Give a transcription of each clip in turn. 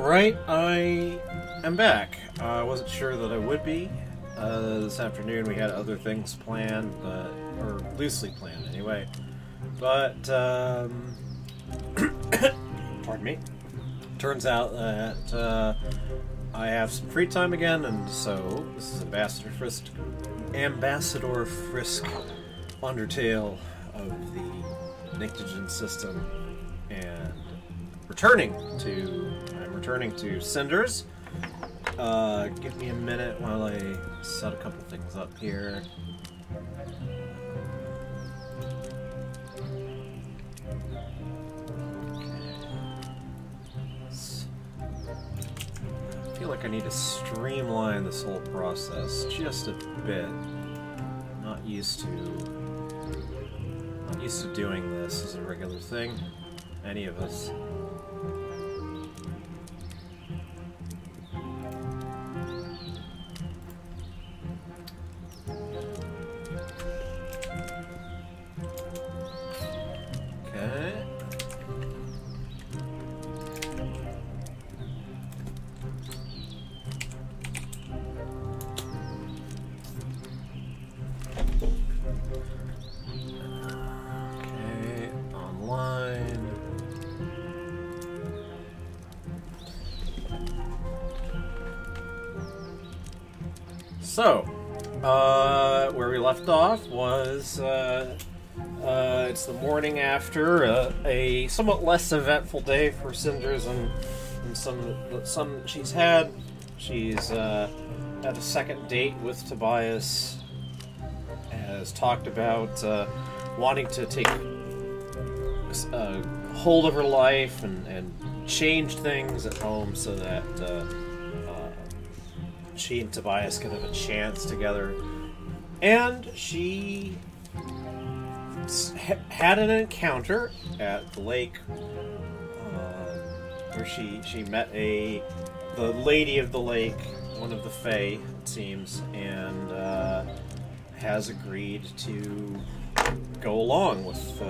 Alright, I am back. I wasn't sure that I would be. This afternoon we had other things planned, or loosely planned anyway. But, pardon me. Turns out that I have some free time again, and so this is Ambassador Frisk Undertale of the Nictogen system, and I'm returning to Cinders. Give me a minute while I set a couple things up here. I feel like I need to streamline this whole process just a bit. Not used to doing this as a regular thing. Any of us. So, where we left off was, it's the morning after a somewhat less eventful day for Cinders and some she's had. She's had a second date with Tobias, has talked about wanting to take hold of her life and change things at home so that she and Tobias could have a chance together. And she had an encounter at the lake where she met the lady of the lake, one of the Fae, it seems, and has agreed to go along with,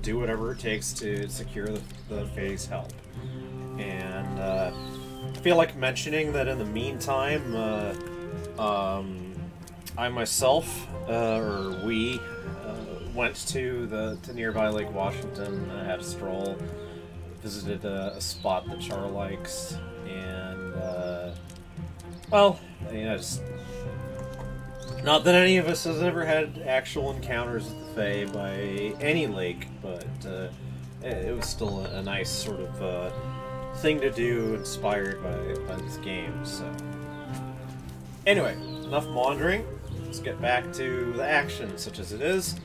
do whatever it takes to secure the Fae's help. And I feel like mentioning that in the meantime, I myself, or we, went to nearby Lake Washington, had a stroll, visited a spot that Char likes, and, well, just, not that any of us has ever had actual encounters with the Fae by any lake, but it was still a nice sort of thing to do, inspired by this game. So anyway, enough maundering. Let's get back to the action, such as it is.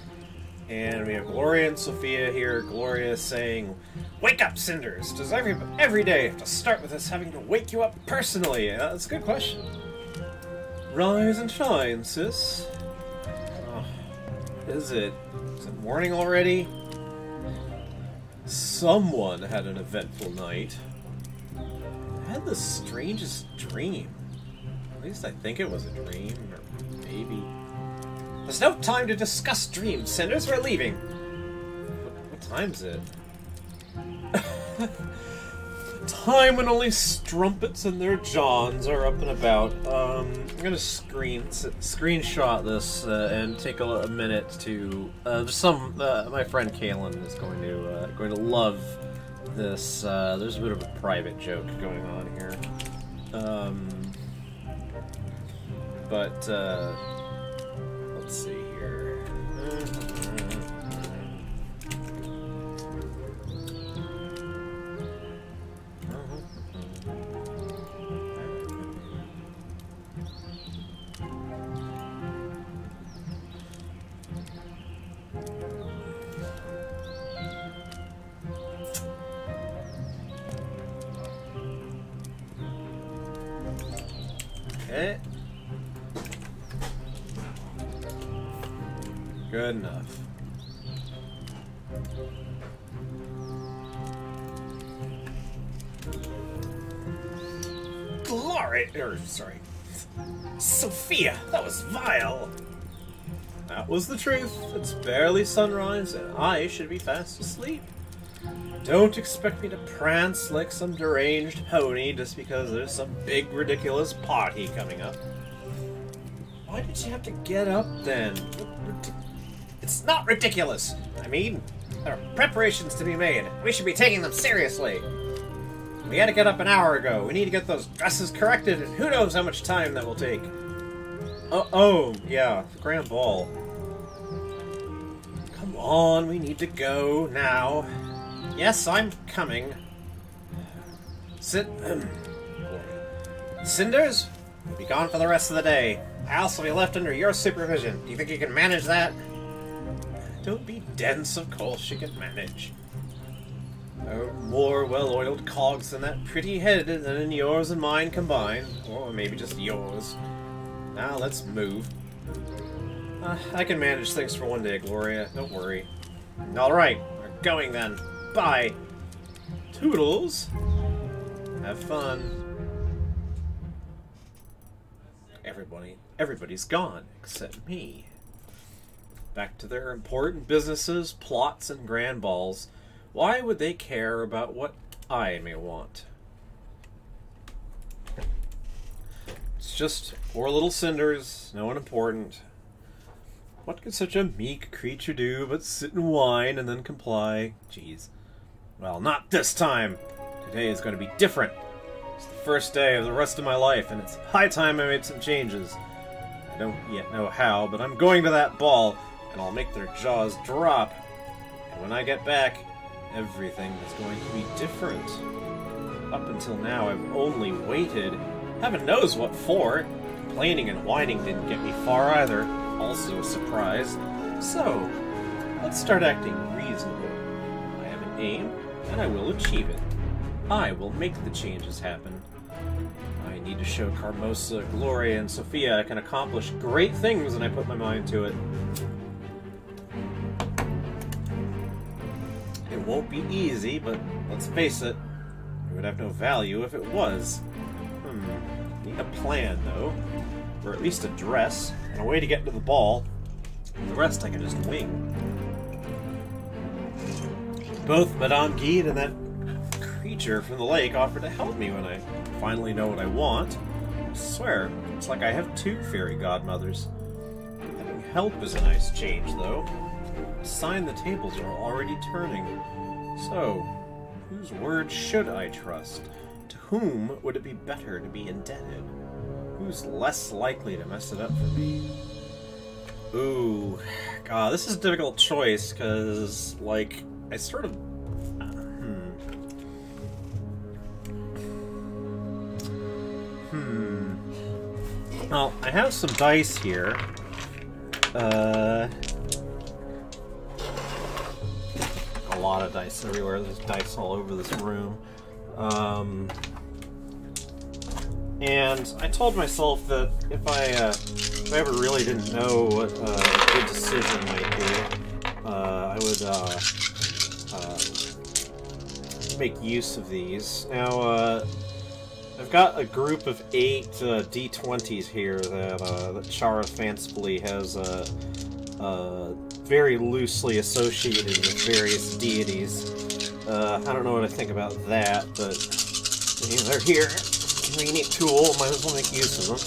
And we have Gloria and Sophia here. Gloria saying, "Wake up, Cinders! Does every day have to start with us having to wake you up personally?" That's a good question. Rise and shine, sis. Oh, is it morning already? Someone had an eventful night. I had the strangest dream. At least I think it was a dream, or maybe. There's no time to discuss dreams, Cinders. We're leaving. What time is it? Time when only strumpets and their johns are up and about. I'm gonna screenshot this and take a minute to. My friend Kaylin is going to love this. There's a bit of a private joke going on here, but let's see here. Okay. Good enough. Sorry. Sophia, that was vile. That was the truth. It's barely sunrise, and I should be fast asleep. Don't expect me to prance like some deranged pony just because there's some big, ridiculous party coming up. Why did you have to get up, then? It's not ridiculous! I mean, there are preparations to be made. We should be taking them seriously. We had to get up an hour ago. We need to get those dresses corrected, and who knows how much time that will take. Oh, yeah, the grand ball. Come on, we need to go now. Yes, I'm coming. Cinders? We'll be gone for the rest of the day. Alice will be left under your supervision. Do you think you can manage that? Don't be dense, of course she can manage. There are more well-oiled cogs in that pretty head than in yours and mine combined. Or maybe just yours. Now let's move. I can manage things for one day, Gloria. Don't worry. Alright, we're going then. Bye! Toodles! Have fun. Everybody's gone, except me. Back to their important businesses, plots, and grand balls. Why would they care about what I may want? It's just poor little Cinders, no one important. What could such a meek creature do but sit and whine and then comply? Jeez. Well, not this time! Today is going to be different. It's the first day of the rest of my life, and it's high time I made some changes. I don't yet know how, but I'm going to that ball, and I'll make their jaws drop. And when I get back, everything is going to be different. Up until now, I've only waited. Heaven knows what for. Complaining and whining didn't get me far either. Also a surprise. So, let's start acting reasonable. I have an aim, and I will achieve it. I will make the changes happen. I need to show Carmosa, Gloria, and Sophia I can accomplish great things when I put my mind to it. It won't be easy, but let's face it, it would have no value if it was. Need a plan, though. Or at least a dress, and a way to get to the ball. The rest I can just wing. Both Madame Guide and that creature from the lake offered to help me when I finally know what I want. I swear, it's like I have two fairy godmothers. Having help is a nice change, though. A sign the tables are already turning. So, whose word should I trust? To whom would it be better to be indebted? Who's less likely to mess it up for me? Ooh, God, this is a difficult choice, because, like, I sort of... Well, I have some dice here. A lot of dice everywhere. There's dice all over this room. And I told myself that if I ever really didn't know what a good decision might be, I would make use of these. Now, I've got a group of 8 D20s here that Chara fancifully has very loosely associated with various deities. I don't know what I think about that, but they're here. Really neat tool, might as well make use of them.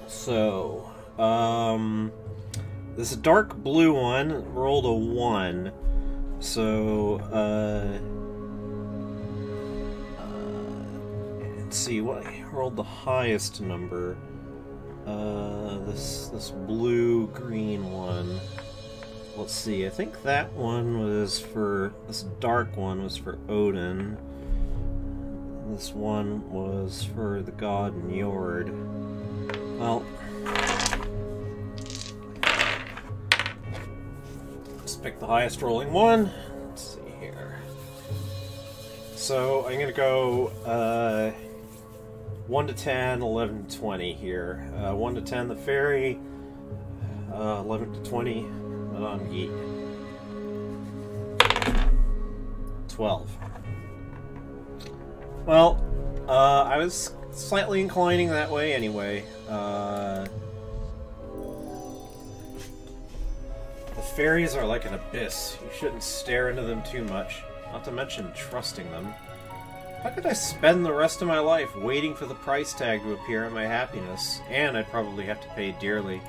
So, this dark blue one rolled a 1. So, let's see, what I rolled the highest number. This blue-green one. Let's see, I think that one was for... This dark one was for Odin. This one was for the god Njord. Well... Let's pick the highest rolling one. Let's see here. So, I'm gonna go, 1 to 10, 11 to 20 here. 1 to 10, the fairy. 11 to 20, Madame Guide. 12. Well, I was slightly inclining that way anyway. The fairies are like an abyss. You shouldn't stare into them too much, not to mention trusting them. How could I spend the rest of my life waiting for the price tag to appear on my happiness? And I'd probably have to pay dearly.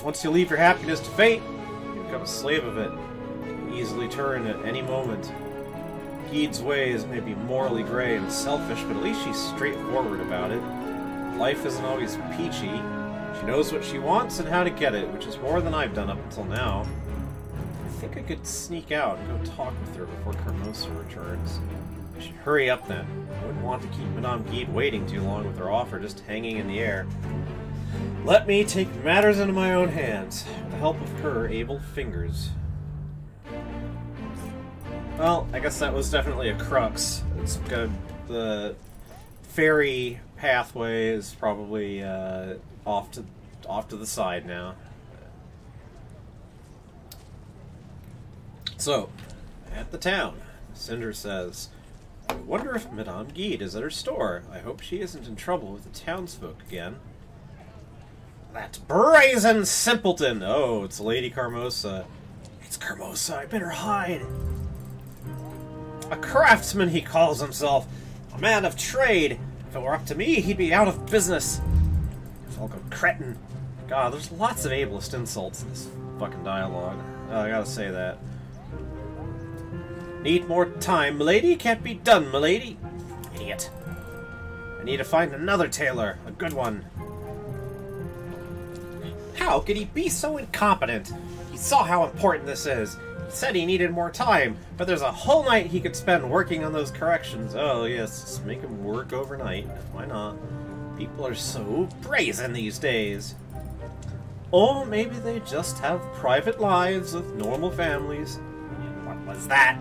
Once you leave your happiness to fate, you become a slave of it. You can easily turn at any moment. Gede's ways may be morally gray and selfish, but at least she's straightforward about it. Life isn't always peachy. She knows what she wants and how to get it, which is more than I've done up until now. I think I could sneak out and go talk with her before Carmosa returns. I should hurry up then. I wouldn't want to keep Madame Gede waiting too long with her offer just hanging in the air. Let me take matters into my own hands, with the help of her able fingers. Well, I guess that was definitely a crux. It's good. The fairy pathway is probably off to the side now. So, at the town, Cinders says, I wonder if Madame Gede is at her store. I hope she isn't in trouble with the townsfolk again. That brazen simpleton! Oh, it's Lady Carmosa. It's Carmosa, I better hide. A craftsman, he calls himself. A man of trade. If it were up to me, he'd be out of business. Fucking cretin. God, there's lots of ableist insults in this fucking dialogue. Oh, I gotta say that. Need more time, milady? Can't be done, milady. Idiot. I need to find another tailor. A good one. How could he be so incompetent? He saw how important this is. He said he needed more time, but there's a whole night he could spend working on those corrections. Oh, yes, just make him work overnight. Why not? People are so brazen these days. Or maybe they just have private lives with normal families. What was that?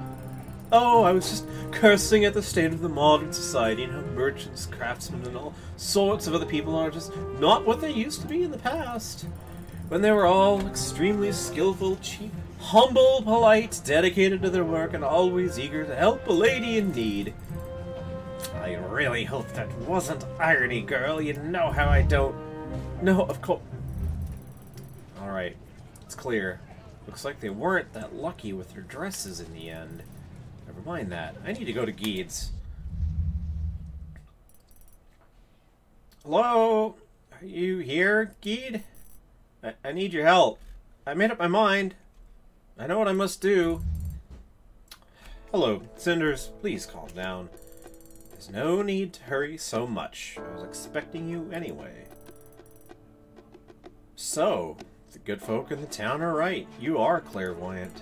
Oh, I was just cursing at the state of the modern society and how merchants, craftsmen, and all sorts of other people are just not what they used to be in the past. When they were all extremely skillful, cheap, humble, polite, dedicated to their work, and always eager to help a lady in need. I really hope that wasn't irony, girl. You know how I don't... No, of course... Alright, it's clear. Looks like they weren't that lucky with their dresses in the end. Never mind that. I need to go to Gede's. Hello? Are you here, Gede? I need your help. I made up my mind. I know what I must do. Hello, Cinders. Please calm down. There's no need to hurry so much. I was expecting you anyway. So, the good folk in the town are right. You are clairvoyant.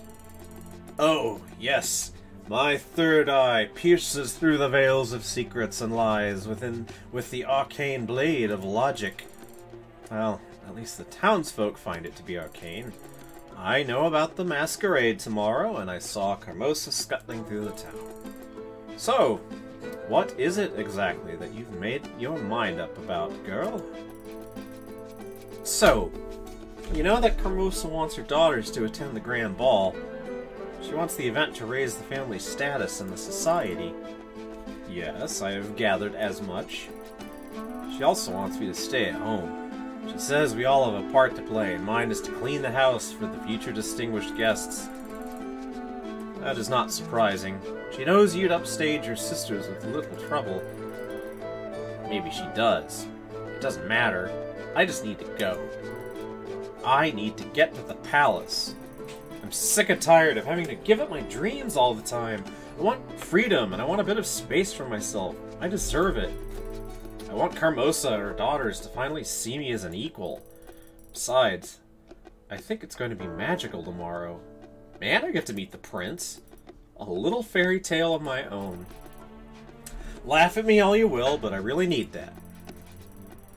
Oh, yes. My third eye pierces through the veils of secrets and lies with the arcane blade of logic. Well, at least the townsfolk find it to be arcane. I know about the masquerade tomorrow, and I saw Carmosa scuttling through the town. So, what is it exactly that you've made your mind up about, girl? So, you know that Carmosa wants her daughters to attend the grand ball. She wants the event to raise the family's status in the society. Yes, I have gathered as much. She also wants me to stay at home. She says we all have a part to play, and mine is to clean the house for the future distinguished guests. That is not surprising. She knows you'd upstage your sisters with little trouble. Maybe she does. It doesn't matter. I just need to go. I need to get to the palace. I'm sick and tired of having to give up my dreams all the time. I want freedom, and I want a bit of space for myself. I deserve it. I want Carmosa and her daughters to finally see me as an equal. Besides, I think it's going to be magical tomorrow. And I get to meet the prince. A little fairy tale of my own. Laugh at me all you will, but I really need that.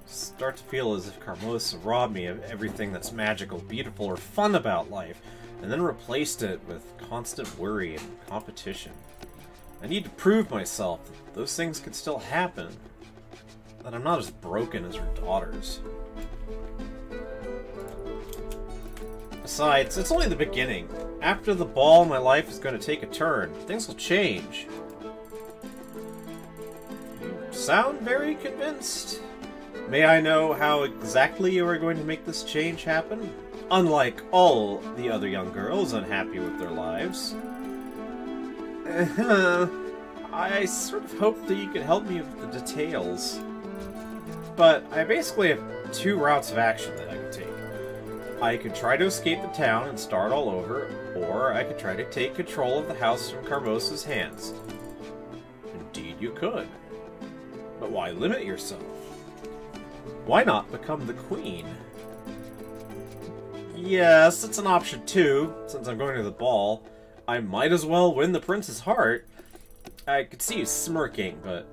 Start to feel as if Carmosa robbed me of everything that's magical, beautiful, or fun about life, and then replaced it with constant worry and competition. I need to prove myself that those things can still happen, that I'm not as broken as her daughters. Besides, it's only the beginning. After the ball, my life is going to take a turn. Things will change. You sound very convinced. May I know how exactly you are going to make this change happen? Unlike all the other young girls unhappy with their lives. I sort of hoped that you could help me with the details. But I basically have two routes of action that I could take. I could try to escape the town and start all over, or I could try to take control of the house from Carmosa's hands. Indeed you could. But why limit yourself? Why not become the queen? Yes, it's an option too, since I'm going to the ball. I might as well win the prince's heart. I could see you smirking, but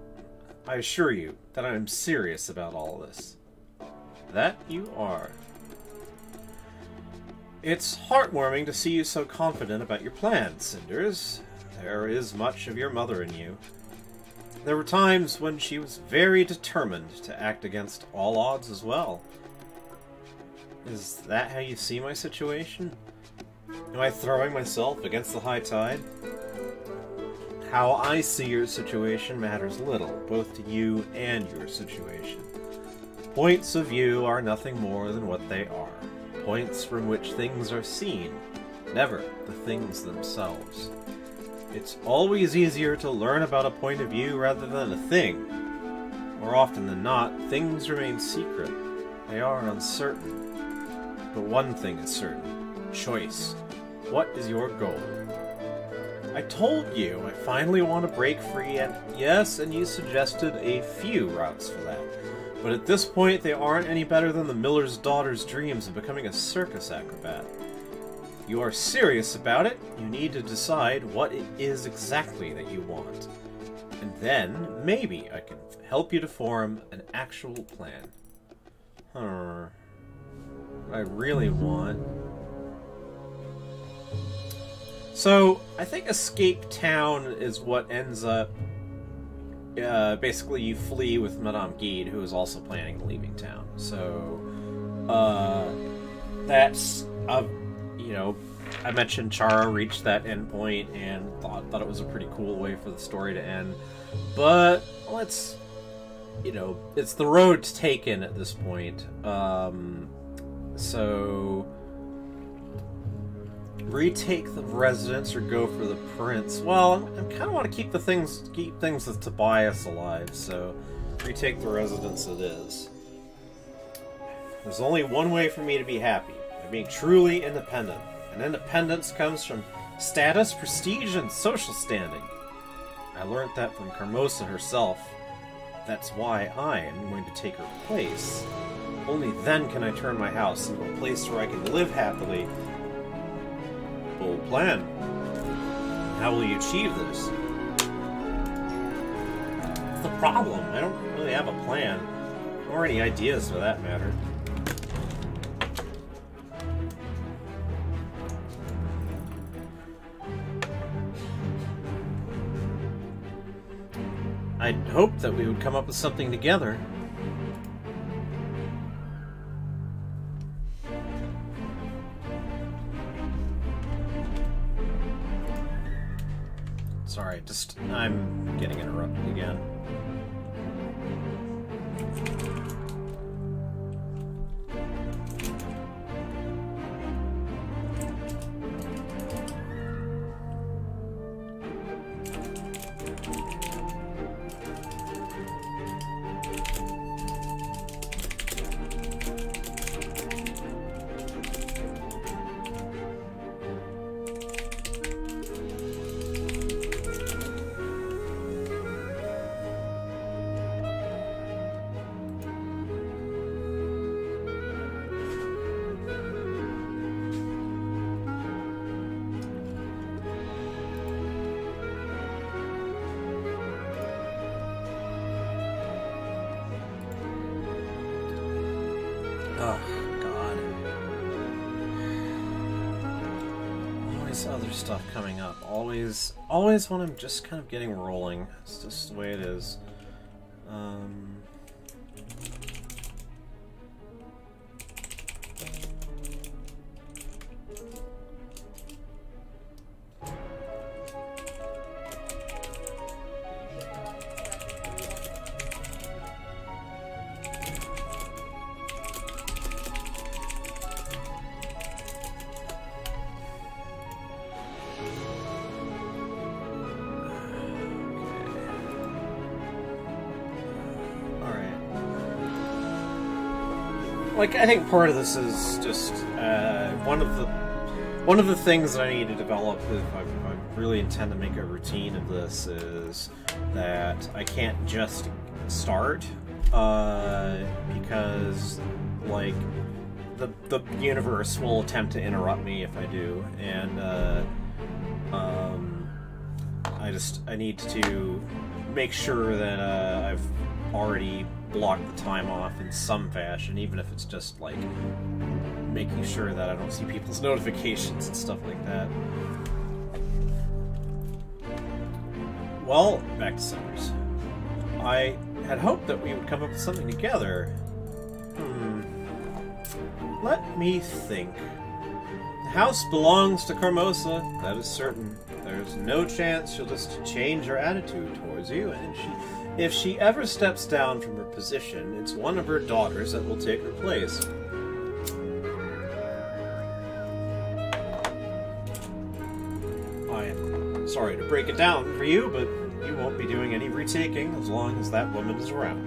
I assure you that I am serious about all this. That you are. It's heartwarming to see you so confident about your plans, Cinders. There is much of your mother in you. There were times when she was very determined to act against all odds as well. Is that how you see my situation? Am I throwing myself against the high tide? How I see your situation matters little, both to you and your situation. Points of view are nothing more than what they are. Points from which things are seen, never the things themselves. It's always easier to learn about a point of view rather than a thing. More often than not, things remain secret. They are uncertain. But one thing is certain. Choice. What is your goal? I told you I finally want to break free, and yes, and you suggested a few routes for that. But at this point, they aren't any better than the miller's daughter's dreams of becoming a circus acrobat. If you are serious about it, you need to decide what it is exactly that you want. And then, maybe I can help you to form an actual plan. What I really want... So, I think Escape Town is what ends up... basically you flee with Madame Guide, who is also planning on leaving town. So, that's... you know, I mentioned Chara reached that endpoint and thought it was a pretty cool way for the story to end. But, let's... You know, it's the road taken at this point. So... Retake the residence or go for the prince. Well, I kind of want to keep things with Tobias alive, so retake the residence it is. There's only one way for me to be happy, by being truly independent. And independence comes from status, prestige, and social standing. I learned that from Carmosa herself. That's why I am going to take her place. Only then can I turn my house into a place where I can live happily. Bold plan. How will you achieve this? That's the problem. I don't really have a plan. Or any ideas for that matter. I'd hoped that we would come up with something together. Sorry, I'm getting interrupted again. Oh, God. Always other stuff coming up. Always when I'm just kind of getting rolling. It's just the way it is. like, I think part of this is just one of the things that I need to develop if I really intend to make a routine of this is that I can't just start because, like, the universe will attempt to interrupt me if I do, and I need to make sure that I've already blocked the time off in some fashion, even if it's just like making sure that I don't see people's notifications and stuff like that. Well, back to Cinders. I had hoped that we would come up with something together. Let me think. The house belongs to Carmosa, that is certain. There's no chance she'll just change her attitude towards you, and if she ever steps down from her position, it's one of her daughters that will take her place. I am sorry to break it down for you, but you won't be doing any retaking as long as that woman is around.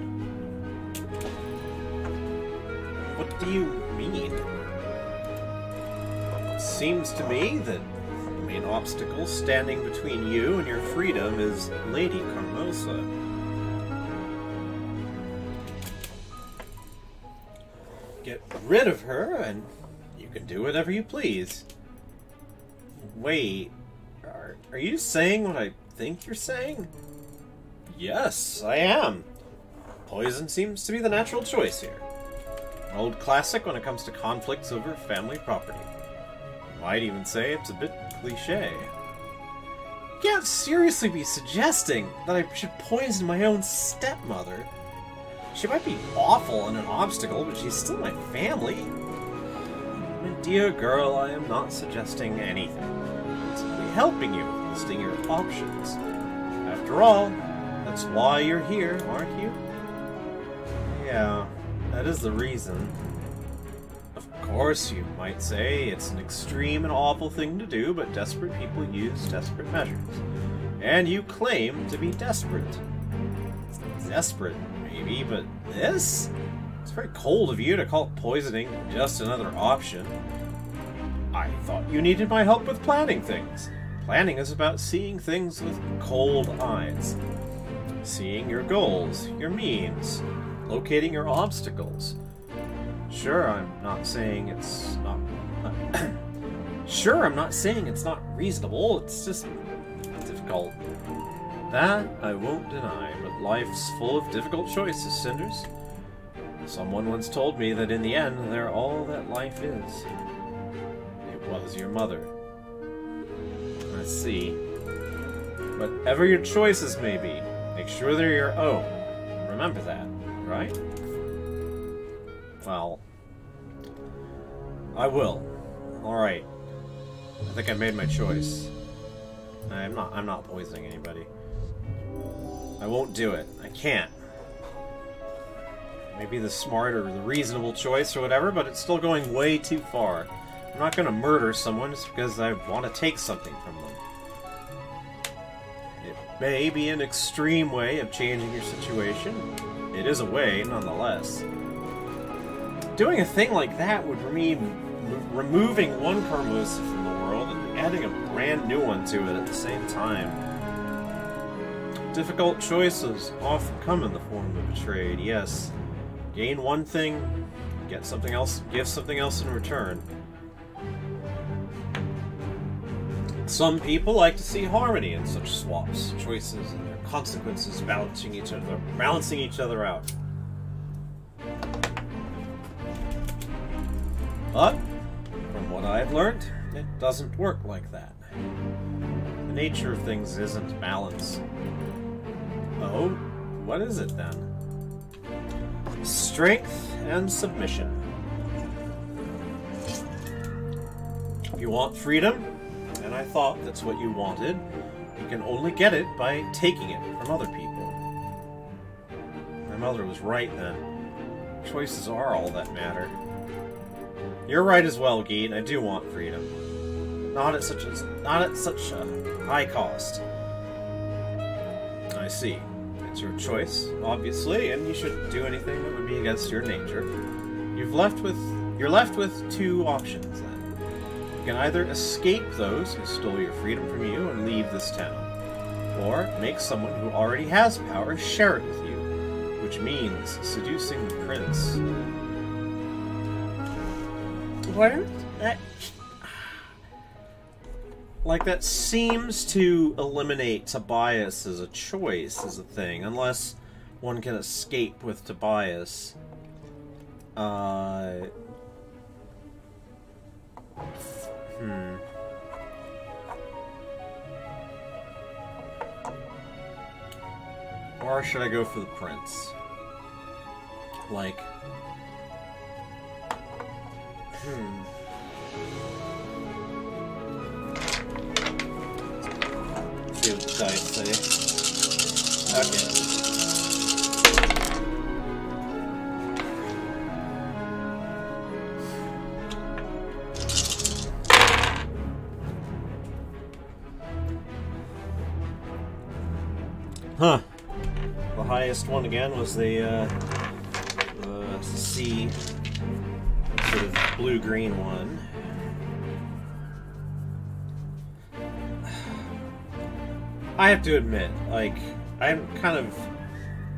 What do you mean? It seems to me that the main obstacle standing between you and your freedom is Lady Carmosa. Get rid of her, and you can do whatever you please. Wait, are you saying what I think you're saying? Yes, I am. Poison seems to be the natural choice here. An old classic when it comes to conflicts over family property. Might even say it's a bit cliché. You can't seriously be suggesting that I should poison my own stepmother. She might be awful and an obstacle, but she's still my family. My dear girl, I am not suggesting anything. I'm simply helping you with listing your options. After all, that's why you're here, aren't you? Yeah, that is the reason. Of course, you might say it's an extreme and awful thing to do, but desperate people use desperate measures. And you claim to be desperate. Desperate, maybe, but this? It's very cold of you to call poisoning just another option. I thought you needed my help with planning things. Planning is about seeing things with cold eyes. Seeing your goals, your means, locating your obstacles. Sure, I'm not saying it's not... Sure, I'm not saying it's not reasonable, it's just difficult. That I won't deny, but life's full of difficult choices, Cinders. Someone once told me that in the end, they're all that life is. It was your mother. I see. Whatever your choices may be, make sure they're your own. Remember that, right? Well, I will. Alright. I think I made my choice. I'm not poisoning anybody. I won't do it. I can't. Maybe the smart or the reasonable choice or whatever, but it's still going way too far. I'm not going to murder someone just because I want to take something from them. It may be an extreme way of changing your situation. It is a way, nonetheless. Doing a thing like that would mean removing one Carmosa from the world and adding a brand new one to it at the same time. Difficult choices often come in the form of a trade, yes. Gain one thing, get something else, give something else in return. Some people like to see harmony in such swaps, choices and their consequences balancing each other out. But, from what I've learned, it doesn't work like that. The nature of things isn't balance. Oh, what is it then? Strength and submission. You want freedom? And I thought that's what you wanted. You can only get it by taking it from other people. My mother was right then. Choices are all that matter. You're right as well, Geet. I do want freedom. Not at such a high cost. I see. It's your choice, obviously, and you shouldn't do anything that would be against your nature. You're left with two options then. You can either escape those who stole your freedom from you and leave this town, or make someone who already has power share it with you, which means seducing the prince. What? Like, that seems to eliminate Tobias as a choice, as a thing, unless one can escape with Tobias. Or should I go for the prince? Like... See what the dice say. Okay. Huh. The highest one again was the C, sort of blue-green one. I have to admit, like, I'm kind of...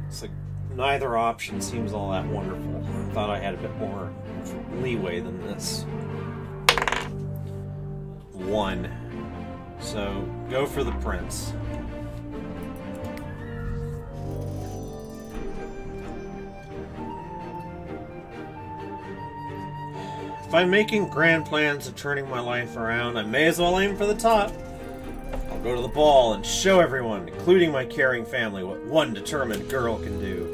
It's like, neither option seems all that wonderful. I thought I had a bit more leeway than this. 1. So, go for the prince. If I'm making grand plans of turning my life around, I may as well aim for the top. I'll go to the ball and show everyone, including my caring family, what one determined girl can do.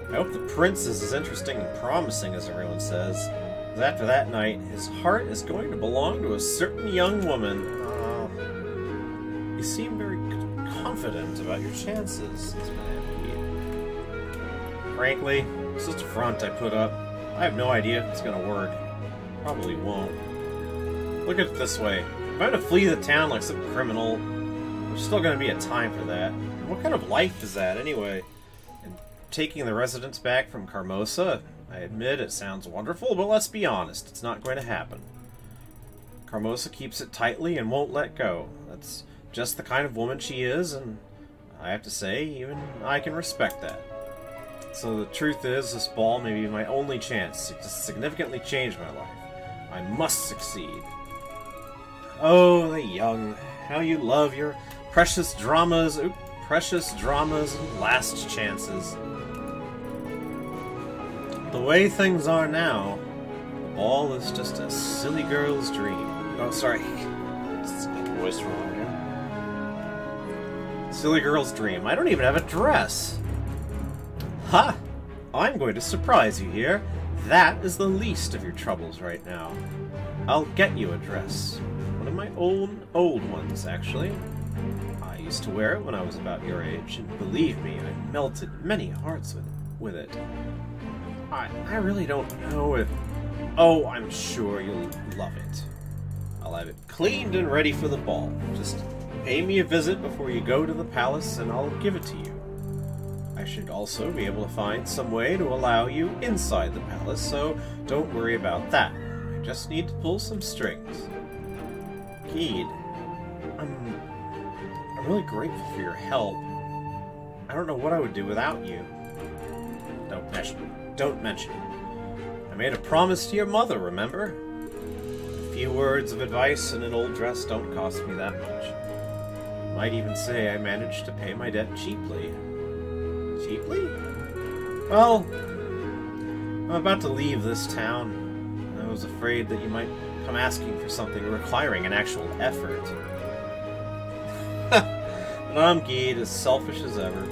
I hope the prince is as interesting and promising as everyone says, because after that night, his heart is going to belong to a certain young woman. You seem very confident about your chances, frankly, it's just a front I put up. I have no idea if it's going to work. Probably won't. Look at it this way. If I'm to flee the town like some criminal, there's still going to be a time for that. And what kind of life is that, anyway? And taking the residents back from Carmosa? I admit it sounds wonderful, but let's be honest, it's not going to happen. Carmosa keeps it tightly and won't let go. That's just the kind of woman she is, and I have to say, even I can respect that. So the truth is, this ball may be my only chance to significantly change my life. I must succeed. Oh, the young, how you love your precious dramas and last chances. The way things are now, the ball is just a silly girl's dream. Oh, sorry. Just got the voice wrong again. Silly girl's dream. I don't even have a dress. Ha! I'm going to surprise you here. That is the least of your troubles right now. I'll get you a dress. One of my own old ones, actually. I used to wear it when I was about your age, and believe me, I melted many hearts with it. I really don't know if... Oh, I'm sure you'll love it. I'll have it cleaned and ready for the ball. Just pay me a visit before you go to the palace, and I'll give it to you. I should also be able to find some way to allow you inside the palace, so don't worry about that. I just need to pull some strings. Keed, I'm really grateful for your help. I don't know what I would do without you. Don't mention it. I made a promise to your mother, remember? A few words of advice and an old dress don't cost me that much. Might even say I managed to pay my debt cheaply. Cheaply? Well, I'm about to leave this town. I was afraid that you might come asking for something requiring an actual effort. But I'm Geed, as selfish as ever.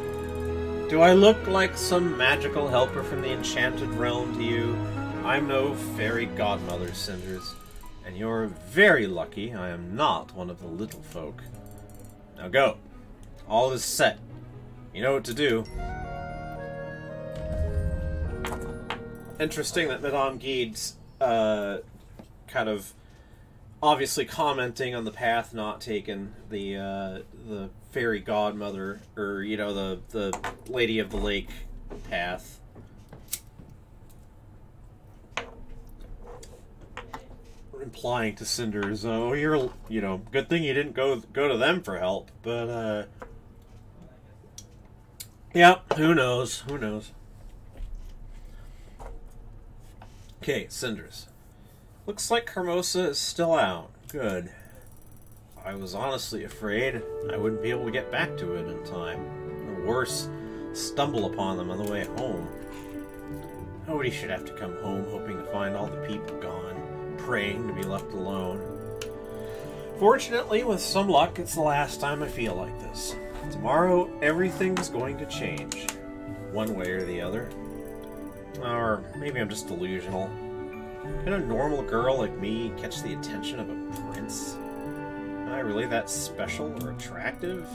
Do I look like some magical helper from the enchanted realm to you? I'm no fairy godmother, Cinders. And you're very lucky I am not one of the little folk. Now go. All is set. You know what to do. Interesting that Madame Geed's kind of obviously commenting on the path not taken, the fairy godmother, or, you know, the Lady of the Lake path. implying to Cinders, oh, you're, good thing you didn't go to them for help. But, yeah, who knows? Who knows? Okay, Cinders. Looks like Hermosa is still out. Good. I was honestly afraid I wouldn't be able to get back to it in time. Or worse, stumble upon them on the way home. Nobody should have to come home hoping to find all the people gone, praying to be left alone. Fortunately, with some luck, it's the last time I feel like this. Tomorrow, everything's going to change. One way or the other. Or maybe I'm just delusional. Can a normal girl like me catch the attention of a prince? Am I really that special or attractive?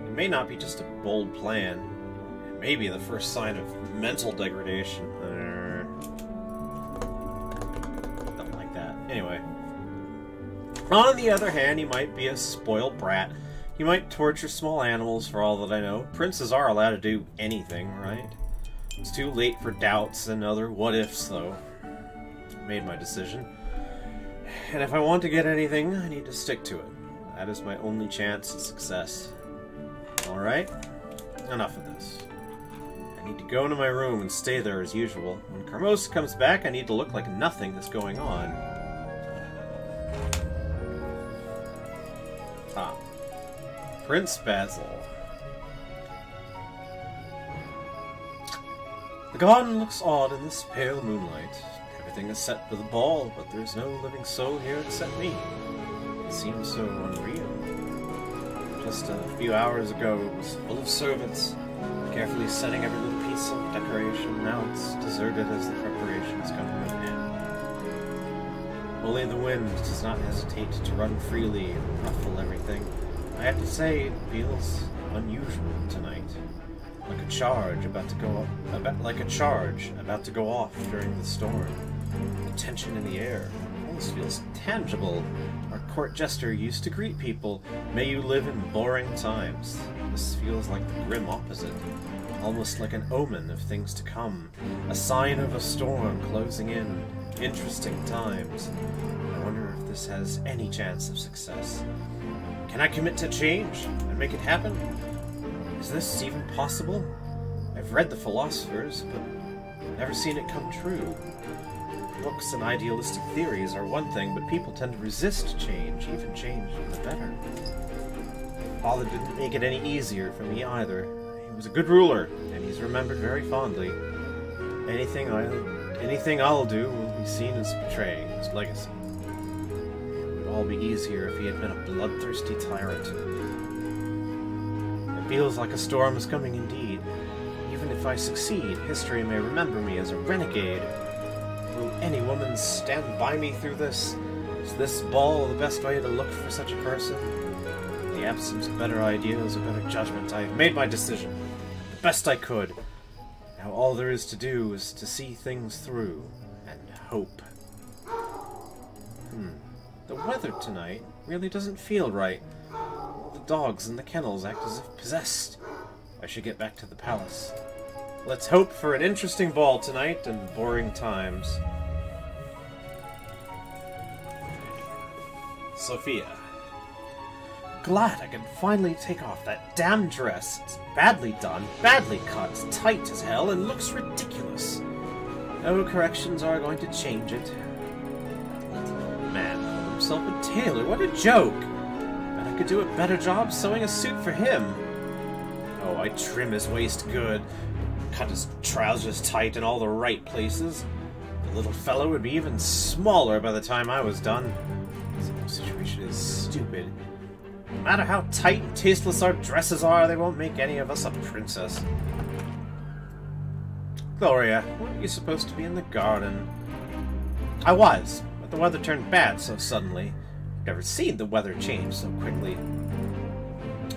It may not be just a bold plan. It may be the first sign of mental degradation. Nothing like that. Anyway. On the other hand, he might be a spoiled brat. He might torture small animals for all that I know. Princes are allowed to do anything, right? It's too late for doubts and other what-ifs, though. I made my decision. And if I want to get anything, I need to stick to it. That is my only chance at success. Alright? Enough of this. I need to go into my room and stay there as usual. When Hermosa comes back, I need to look like nothing is going on. Ah. Prince Basil. The garden looks odd in this pale moonlight. Everything is set for the ball, but there's no living soul here except me. It seems so unreal. Just a few hours ago, it was full of servants, carefully setting every little piece of decoration. Now it's deserted as the preparations come to an end. Only the wind does not hesitate to run freely and ruffle everything. I have to say, it feels unusual tonight. Like a charge about to go off during the storm. The tension in the air almost feels tangible. Our court jester used to greet people, "May you live in boring times." This feels like the grim opposite, almost like an omen of things to come, a sign of a storm closing in. Interesting times. I wonder if this has any chance of success. Can I commit to change and make it happen? Is this even possible? I've read the philosophers, but never seen it come true. Books and idealistic theories are one thing, but people tend to resist change, even change for the better. Father didn't make it any easier for me either. He was a good ruler, and he's remembered very fondly. Anything I'll do will be seen as betraying his legacy. It would all be easier if he had been a bloodthirsty tyrant. It feels like a storm is coming indeed. Even if I succeed, history may remember me as a renegade. Will any woman stand by me through this? Is this ball the best way to look for such a person? In the absence of better ideas or better judgment, I have made my decision. The best I could. Now all there is to do is to see things through and hope. The weather tonight really doesn't feel right. The dogs in the kennels act as if possessed. I should get back to the palace. Let's hope for an interesting ball tonight and boring times. Sophia. Glad I can finally take off that damn dress. It's badly done, badly cut, tight as hell, and looks ridiculous. No corrections are going to change it. Little man called himself a tailor. What a joke! Bet I could do a better job sewing a suit for him. Oh, I'd trim his waist good. Cut his trousers tight in all the right places. The little fellow would be even smaller by the time I was done. This whole situation is stupid. No matter how tight and tasteless our dresses are, they won't make any of us a princess. Gloria, weren't you supposed to be in the garden? I was, but the weather turned bad so suddenly. I've never seen the weather change so quickly.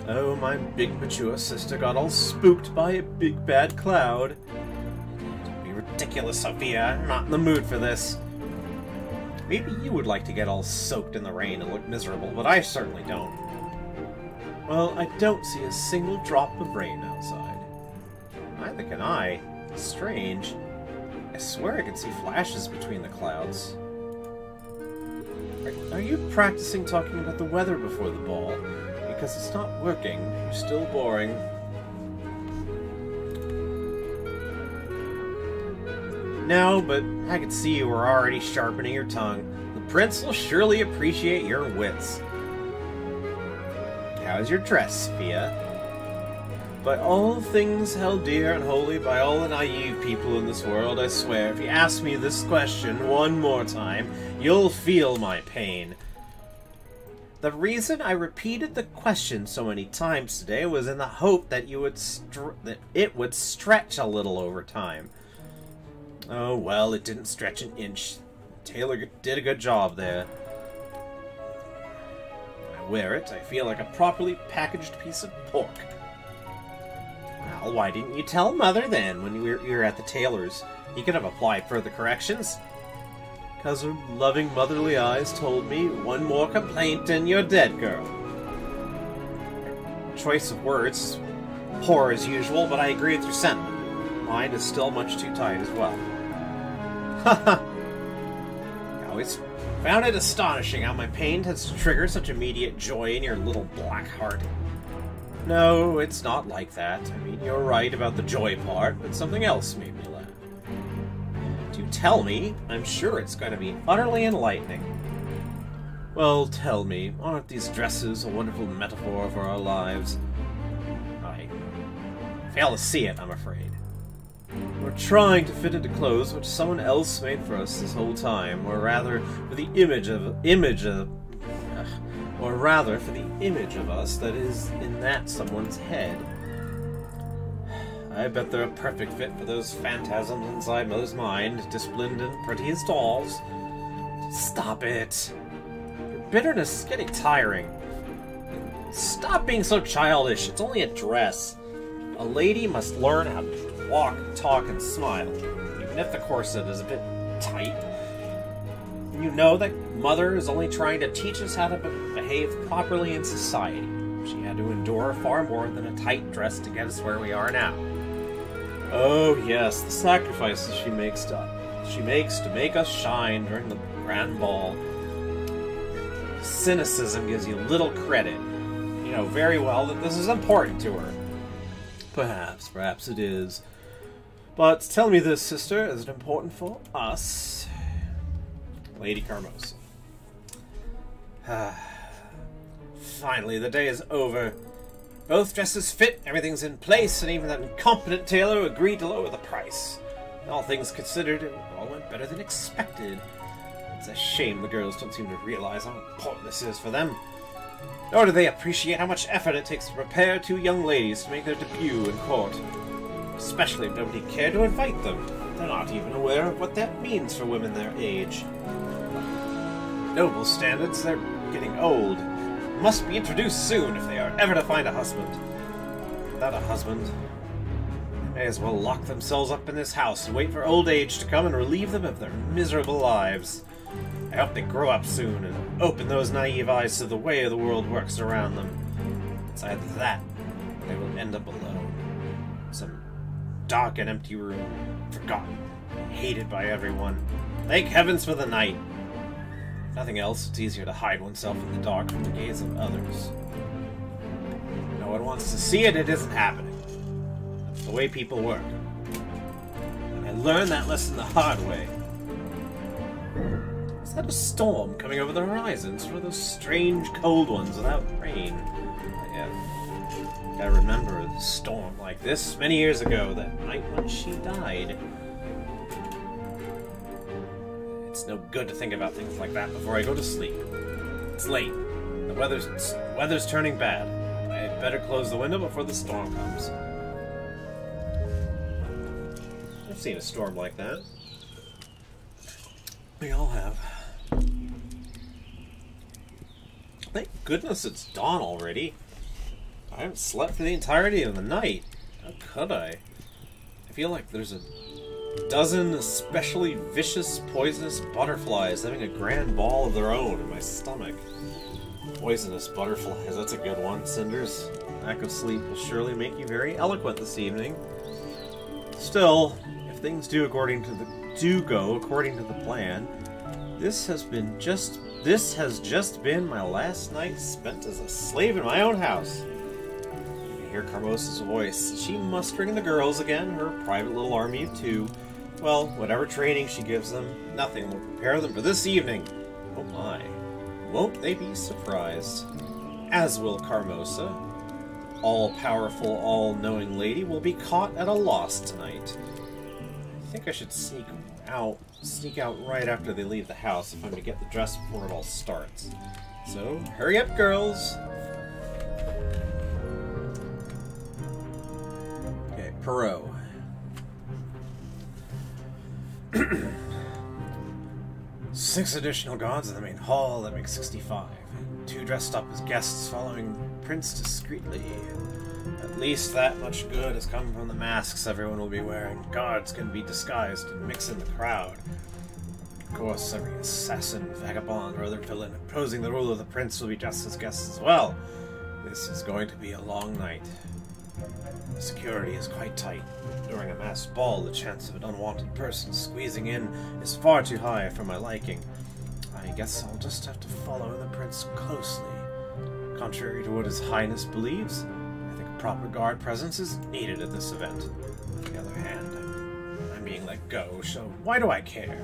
Oh, my big mature sister got all spooked by a big bad cloud. Don't be ridiculous, Sophia. I'm not in the mood for this. Maybe you would like to get all soaked in the rain and look miserable, but I certainly don't. Well, I don't see a single drop of rain outside. Neither can I. It's strange. I swear I can see flashes between the clouds. Are you practicing talking about the weather before the ball? Because it's not working. You're still boring. No, but I could see you were already sharpening your tongue. The prince will surely appreciate your wits. How's your dress, Sophia? By all things held dear and holy by all the naive people in this world, I swear, if you ask me this question one more time, you'll feel my pain. The reason I repeated the question so many times today was in the hope that it would stretch a little over time. Oh, well, it didn't stretch an inch. Taylor did a good job there. I wear it, I feel like a properly packaged piece of pork. Well, why didn't you tell Mother then, when you were at the tailor's? You could have applied further corrections. Because her loving motherly eyes told me, one more complaint and you're dead, girl. Choice of words, poor as usual, but I agree with your sentiment. Mine is still much too tight as well. Haha! I always found it astonishing how my pain tends to trigger such immediate joy in your little black heart. No, it's not like that. I mean, you're right about the joy part, but something else made me laugh. Do tell me. I'm sure it's going to be utterly enlightening. Well, tell me, aren't these dresses a wonderful metaphor for our lives? I fail to see it, I'm afraid. We're trying to fit into clothes which someone else made for us this whole time, or rather, for the image of us that is in that someone's head. I bet they're a perfect fit for those phantasms inside Mother's mind, disciplined and pretty as dolls. Stop it. Your bitterness is getting tiring. Stop being so childish. It's only a dress. A lady must learn how to walk, talk, and smile, even if the corset is a bit tight. You know that Mother is only trying to teach us how to behave properly in society. She had to endure far more than a tight dress to get us where we are now. Oh yes, the sacrifices she makes to make us shine during the grand ball. Cynicism gives you little credit. You know very well that this is important to her. Perhaps it is. But tell me this, sister, is it important for us? Lady Carmosa. Finally, the day is over. Both dresses fit, everything's in place, and even that incompetent tailor agreed to lower the price. All things considered, it all went better than expected. It's a shame the girls don't seem to realize how important this is for them. Nor do they appreciate how much effort it takes to prepare two young ladies to make their debut in court. Especially if nobody cared to invite them. They're not even aware of what that means for women their age. Noble standards, they're getting old. Must be introduced soon if they are ever to find a husband. Without a husband, they may as well lock themselves up in this house and wait for old age to come and relieve them of their miserable lives. I hope they grow up soon and open those naive eyes to the way the world works around them. It's either that, or they will end up alone. Some dark and empty room, forgotten, hated by everyone. Thank heavens for the night. If nothing else, it's easier to hide oneself in the dark from the gaze of others. No one wants to see it, it isn't happening. That's the way people work. And I learned that lesson the hard way. Is that a storm coming over the horizons? Or those strange cold ones without rain? I remember a storm like this many years ago, that night when she died. It's no good to think about things like that before I go to sleep. It's late. The weather's turning bad. I had better close the window before the storm comes. I've seen a storm like that. We all have. Thank goodness it's dawn already. I haven't slept for the entirety of the night. How could I? I feel like there's a dozen especially vicious, poisonous butterflies having a grand ball of their own in my stomach. Poisonous butterflies, that's a good one, Cinders. Lack of sleep will surely make you very eloquent this evening. Still, if things do go according to the plan, this has been just This has just been my last night spent as a slave in my own house. You hear Carmosa's voice. Is she mustering the girls again, her private little army of two? Well, whatever training she gives them, nothing will prepare them for this evening. Oh my. Won't they be surprised? As will Carmosa. All-powerful, all-knowing lady will be caught at a loss tonight. I think I should sneak out right after they leave the house if I'm to get the dress before it all starts. So, hurry up, girls! Okay, Perot. 6 additional guards in the main hall, that makes 65. 2 dressed up as guests following Prince discreetly. At least that much good has come from the masks everyone will be wearing. Guards can be disguised and mix in the crowd. Of course, every assassin, vagabond, or other villain opposing the rule of the prince will be dressed as guests as well. This is going to be a long night. The security is quite tight. During a masked ball, the chance of an unwanted person squeezing in is far too high for my liking. I guess I'll just have to follow the prince closely. Contrary to what His Highness believes, I think a proper guard presence is needed at this event. On the other hand, I'm being let go, so why do I care?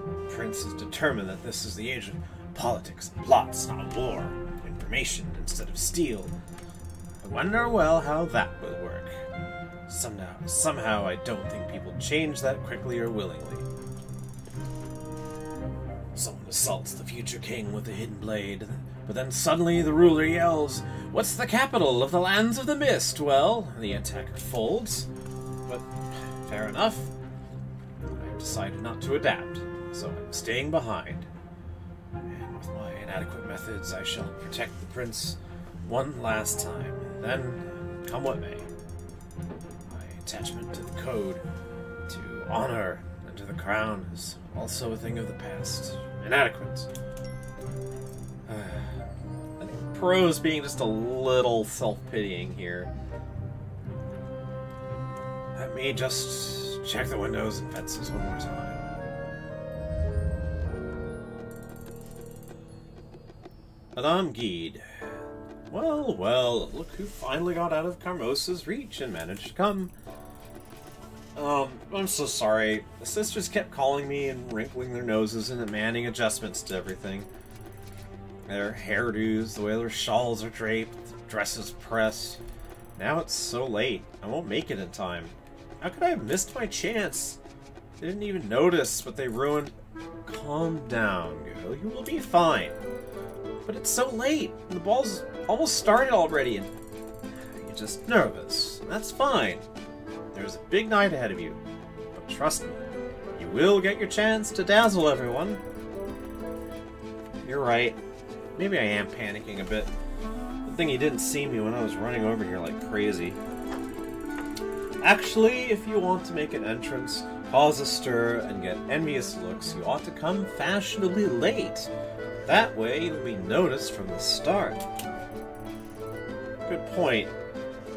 The prince is determined that this is the age of politics and plots, not war. Information instead of steel. I wonder, well, how that will work. Somehow I don't think people change that quickly or willingly. Someone assaults the future king with a hidden blade, but then suddenly the ruler yells, "What's the capital of the lands of the mist?" Well, the attacker folds. But fair enough. I've decided not to adapt, so I'm staying behind. And with my inadequate methods, I shall protect the prince one last time. Then, come what may. My attachment to the code, to honor, and to the crown is also a thing of the past. Inadequate. I think Perot's being just a little self-pitying here. Let me just check the windows and fences one more time. Madame Guide. Well, well, look who finally got out of Carmosa's reach and managed to come. I'm so sorry. The sisters kept calling me and wrinkling their noses and demanding adjustments to everything. Their hairdos, the way their shawls are draped, dresses pressed. Now it's so late. I won't make it in time. How could I have missed my chance? They didn't even notice what they ruined. Calm down, girl. You will be fine. But it's so late. The ball's almost started already, and you're just nervous. That's fine. There's a big night ahead of you. But trust me, you will get your chance to dazzle everyone. You're right. Maybe I am panicking a bit. Good thing you didn't see me when I was running over here like crazy. Actually, if you want to make an entrance, cause a stir, and get envious looks, you ought to come fashionably late. That way, you'll be noticed from the start. Good point.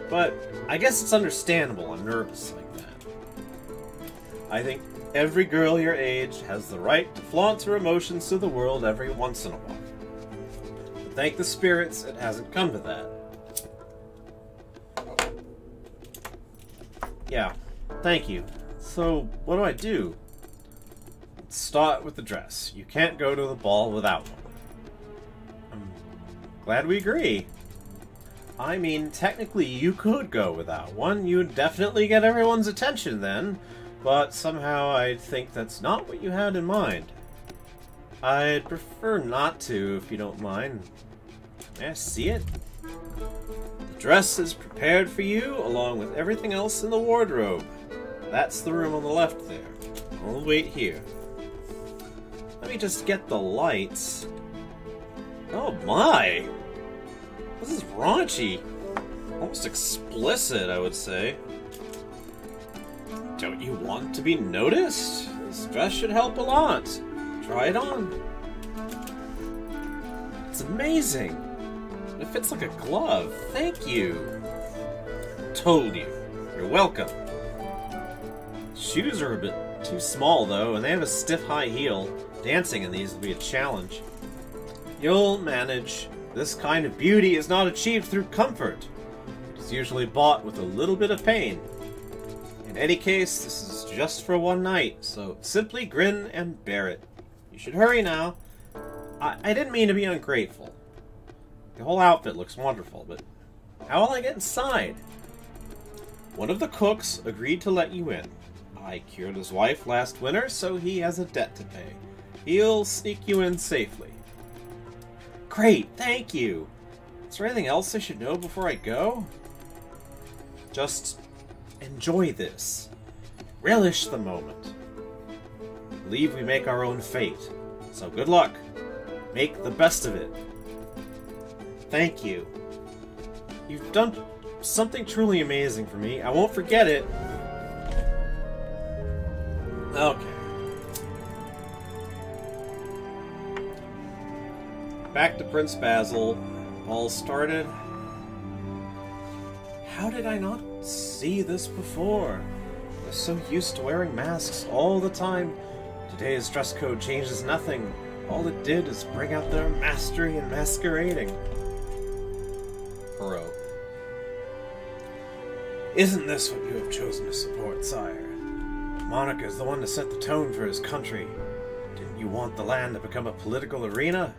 But I guess it's understandable I'm nervous like that. I think every girl your age has the right to flaunt her emotions to the world every once in a while. But thank the spirits, it hasn't come to that. Yeah, thank you. So, what do? Let's start with the dress. You can't go to the ball without one. I'm glad we agree. I mean, technically you could go without one. You'd definitely get everyone's attention then, but somehow I think that's not what you had in mind. I'd prefer not to, if you don't mind. May I see it? The dress is prepared for you, along with everything else in the wardrobe. That's the room on the left there. I'll wait here. Let me just get the lights. Oh my! This is raunchy. Almost explicit, I would say. Don't you want to be noticed? This dress should help a lot. Try it on. It's amazing. It fits like a glove. Thank you. Told you. You're welcome. Shoes are a bit too small, though, and they have a stiff high heel. Dancing in these will be a challenge. You'll manage. This kind of beauty is not achieved through comfort. It is usually bought with a little bit of pain. In any case, this is just for one night, so simply grin and bear it. You should hurry now. I didn't mean to be ungrateful. The whole outfit looks wonderful, but how will I get inside? One of the cooks agreed to let you in. I cured his wife last winter, so he has a debt to pay. He'll sneak you in safely. Great, thank you. Is there anything else I should know before I go? Just enjoy this. Relish the moment. I believe we make our own fate. So good luck. Make the best of it. Thank you. You've done something truly amazing for me. I won't forget it. Okay. Back to Prince Basil. All started. How did I not see this before? I was so used to wearing masks all the time. Today's dress code changes nothing. All it did is bring out their mastery in masquerading. Perot. Isn't this what you have chosen to support, sire? The monarch is the one to set the tone for his country. Didn't you want the land to become a political arena?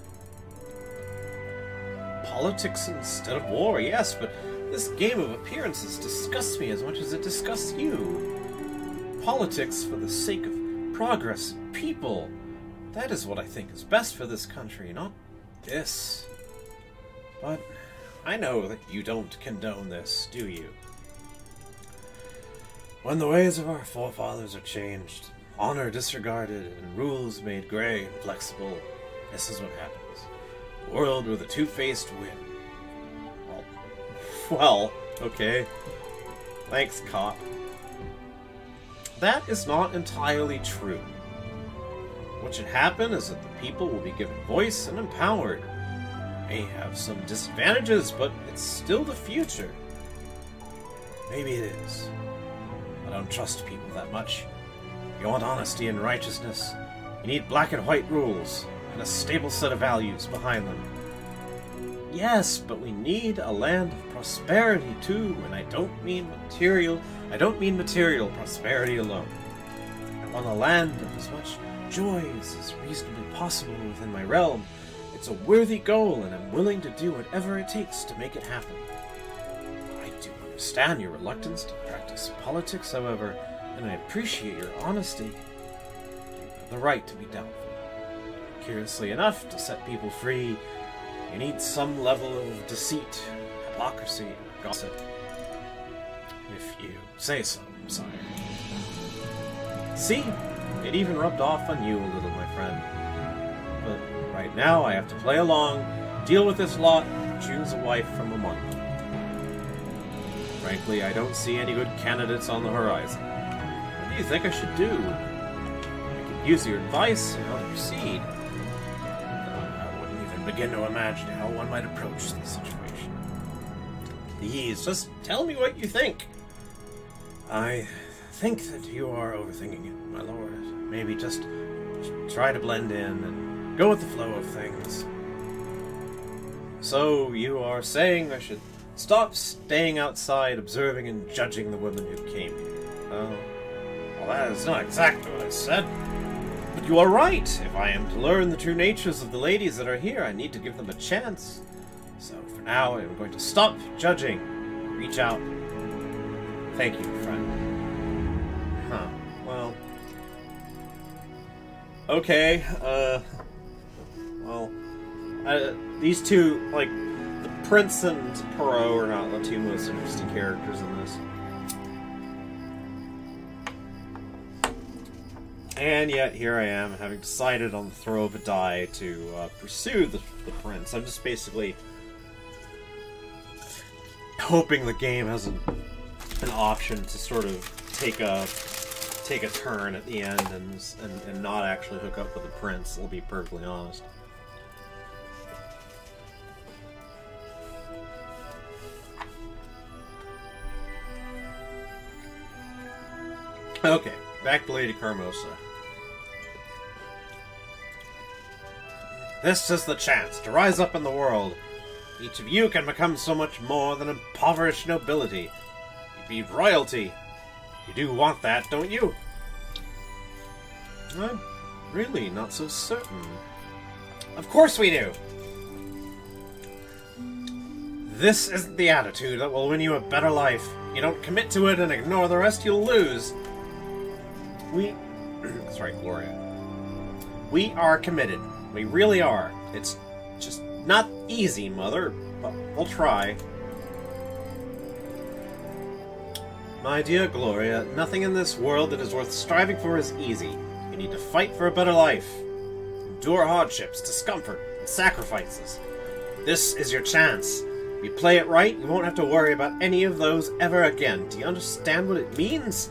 Politics instead of war, yes, but this game of appearances disgusts me as much as it disgusts you. Politics for the sake of progress and people. That is what I think is best for this country, not this. But I know that you don't condone this, do you? When the ways of our forefathers are changed, honor disregarded, and rules made grey and flexible, this is what happens. A world where the two-faced win. Well, okay. Thanks, cop. That is not entirely true. What should happen is that the people will be given voice and empowered. May have some disadvantages, but it's still the future. Maybe it is. I don't trust people that much. You want honesty and righteousness. You need black and white rules, and a stable set of values behind them. Yes, but we need a land of prosperity too, and I don't mean material prosperity alone. I want a land of as much joy as is reasonably possible within my realm. It's a worthy goal, and I'm willing to do whatever it takes to make it happen. I do understand your reluctance to practice politics, however, and I appreciate your honesty. You have the right to be doubtful. Curiously enough, to set people free, you need some level of deceit, hypocrisy, and gossip. If you say so, sire. See? It even rubbed off on you a little, my friend. But right now, I have to play along, deal with this lot, and choose a wife from among them. Frankly, I don't see any good candidates on the horizon. What do you think I should do? I could use your advice on how to proceed. I wouldn't even begin to imagine how one might approach this situation. Please, just tell me what you think. I think that you are overthinking it, my lord. Maybe just try to blend in and go with the flow of things. So, you are saying I should stop staying outside observing and judging the women who came here. Oh, well, that is not exactly what I said. But you are right. If I am to learn the true natures of the ladies that are here, I need to give them a chance. So, for now, I am going to stop judging. Reach out. Thank you, friend. Huh. Well. Okay, well, these two, like, the Prince and Perot are not the two most interesting characters in this. And yet, here I am, having decided on the throw of a die to pursue the Prince. I'm just basically hoping the game has an option to sort of take a turn at the end and not actually hook up with the Prince, I'll be perfectly honest. Okay, back to Lady Carmosa. This is the chance to rise up in the world. Each of you can become so much more than impoverished nobility. You'd be royalty. You do want that, don't you? I'm really not so certain. Of course we do! This isn't the attitude that will win you a better life. You don't commit to it and ignore the rest, you'll lose. Sorry, Gloria. We are committed. We really are. It's just not easy, Mother, but we'll try. My dear Gloria, nothing in this world that is worth striving for is easy. You need to fight for a better life. Endure hardships, discomfort, and sacrifices. This is your chance. If you play it right, you won't have to worry about any of those ever again. Do you understand what it means?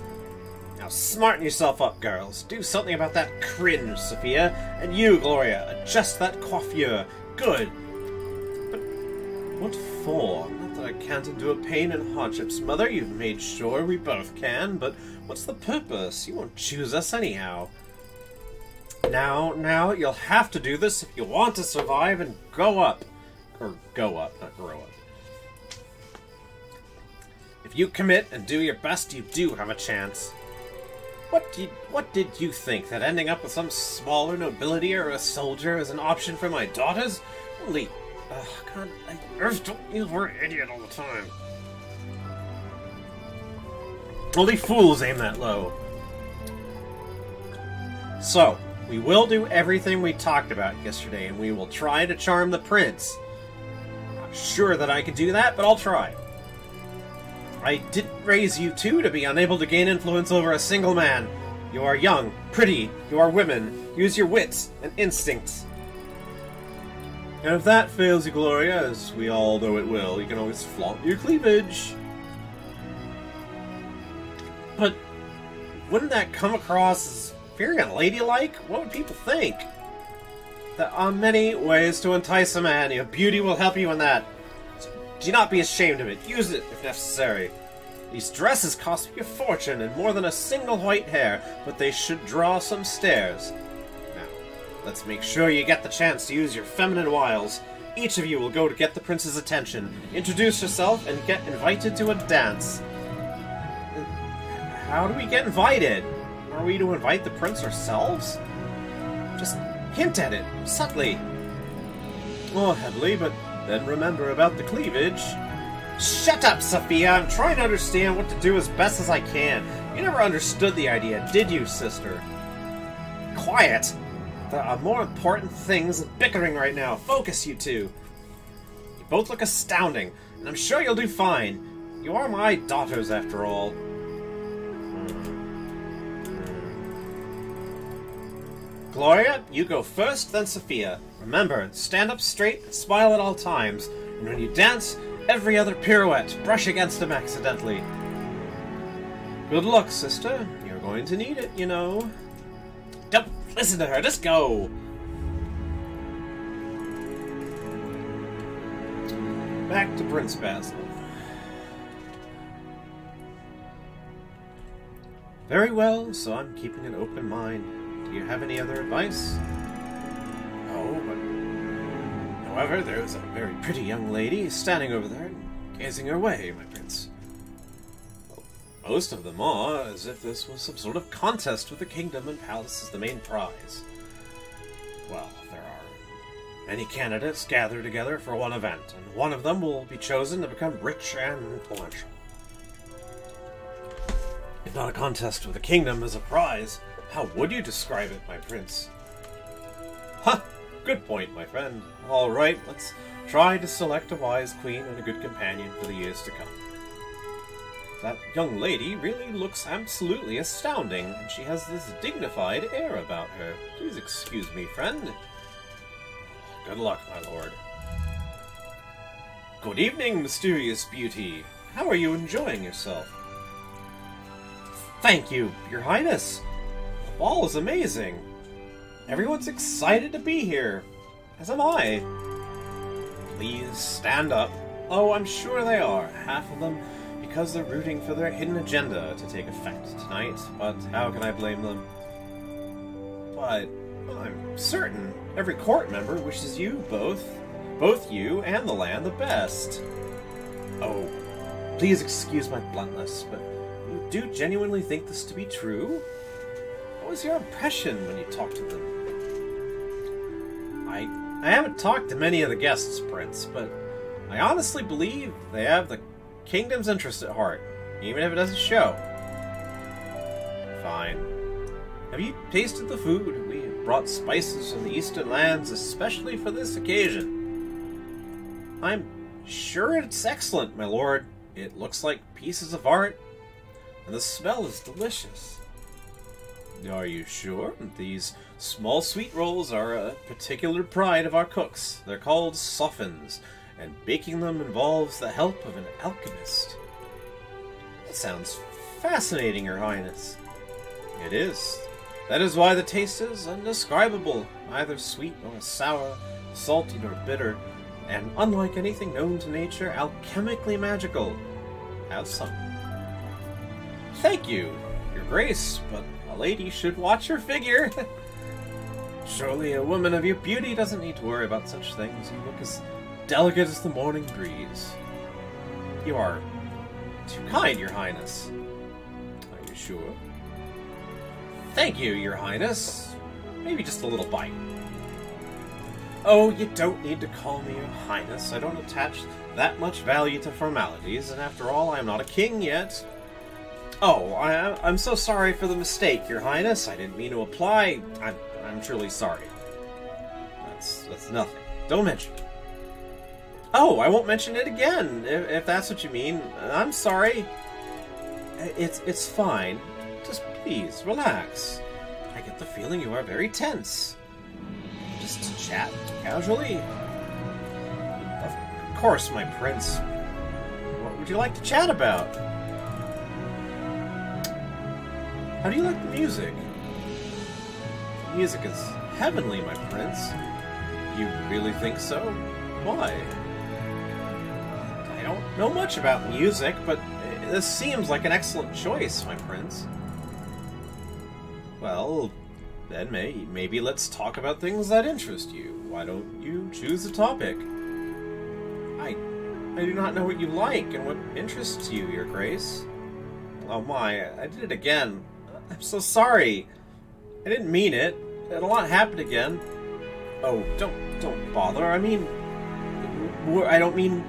Now smarten yourself up, girls. Do something about that cringe, Sophia. And you, Gloria, adjust that coiffure. Good. But what for? Not that I can't endure pain and hardships, Mother. You've made sure we both can. But what's the purpose? You won't choose us anyhow. Now, you'll have to do this if you want to survive and grow up. Or go up, not grow up. If you commit and do your best, you do have a chance. What did you think? That ending up with some smaller nobility or a soldier is an option for my daughters? Only... God, I don't use the word idiot all the time. Only fools aim that low. So, we will do everything we talked about yesterday, and we will try to charm the prince. I'm not sure that I can do that, but I'll try. I didn't raise you two to be unable to gain influence over a single man. You are young, pretty, you are women. Use your wits and instincts. And if that fails you, Gloria, as we all know it will, you can always flaunt your cleavage. But wouldn't that come across as very unladylike? What would people think? There are many ways to entice a man. Your beauty will help you in that. Do not be ashamed of it. Use it if necessary. These dresses cost me a fortune and more than a single white hair, but they should draw some stares. Now, let's make sure you get the chance to use your feminine wiles. Each of you will go to get the prince's attention, introduce yourself, and get invited to a dance. How do we get invited? Are we to invite the prince ourselves? Just hint at it, subtly. Oh, heavily, but then remember about the cleavage. Shut up, Sophia! I'm trying to understand what to do as best as I can. You never understood the idea, did you, sister? Quiet! There are more important things than bickering right now. Focus, you two. You both look astounding, and I'm sure you'll do fine. You are my daughters, after all. Gloria, you go first, then Sophia. Remember, stand up straight and smile at all times. And when you dance, every other pirouette, brush against him accidentally. Good luck, sister. You're going to need it, you know. Don't listen to her, just go. Back to Prince Basil. Very well, so I'm keeping an open mind. Do you have any other advice? No, but... However, there's a very pretty young lady standing over there and gazing her way, my prince. Well, most of them are, as if this was some sort of contest with the kingdom and palace as the main prize. Well, there are many candidates gathered together for one event, and one of them will be chosen to become rich and influential. If not a contest with the kingdom as a prize, how would you describe it, my prince? Ha! Good point, my friend. All right, let's try to select a wise queen and a good companion for the years to come. That young lady really looks absolutely astounding, and she has this dignified air about her. Please excuse me, friend. Good luck, my lord. Good evening, mysterious beauty. How are you enjoying yourself? Thank you, your highness. The ball is amazing. Everyone's excited to be here, as am I. Please stand up. Oh, I'm sure they are. Half of them because they're rooting for their hidden agenda to take effect tonight, but how can I blame them? I'm certain every court member wishes you both you and the land the best. Oh, please excuse my bluntness, but you do genuinely think this to be true? What was your impression when you talked to them? I haven't talked to many of the guests, Prince, but I honestly believe they have the kingdom's interest at heart, even if it doesn't show. Fine. Have you tasted the food? We brought spices from the eastern lands especially for this occasion. I'm sure it's excellent, my lord. It looks like pieces of art, and the smell is delicious. Are you sure? These small sweet rolls are a particular pride of our cooks. They're called soffins, and baking them involves the help of an alchemist. That sounds fascinating, Your Highness. It is. That is why the taste is indescribable, neither sweet nor sour, salty nor bitter, and unlike anything known to nature, alchemically magical. Have some. Thank you, Your Grace, but a lady should watch her figure. Surely a woman of your beauty doesn't need to worry about such things. You look as delicate as the morning breeze. You are too kind, Your Highness. Are you sure? Thank you, Your Highness. Maybe just a little bite. Oh, you don't need to call me Your Highness. I don't attach that much value to formalities, and after all, I am not a king yet. Oh, I'm so sorry for the mistake, Your Highness. I didn't mean to apply. I'm truly sorry. That's nothing. Don't mention it. Oh, I won't mention it again, if that's what you mean. I'm sorry. It's fine. Just please, relax. I get the feeling you are very tense. Just chat casually. Of course, my prince. What would you like to chat about? How do you like the music? The music is heavenly, my prince. You really think so? Why? I don't know much about music, but this seems like an excellent choice, my prince. Well, then maybe let's talk about things that interest you. Why don't you choose a topic? I do not know what you like and what interests you, Your Grace. Oh my, I did it again. I'm so sorry. I didn't mean it. And a lot happened again. Oh, don't bother. I mean, I don't mean...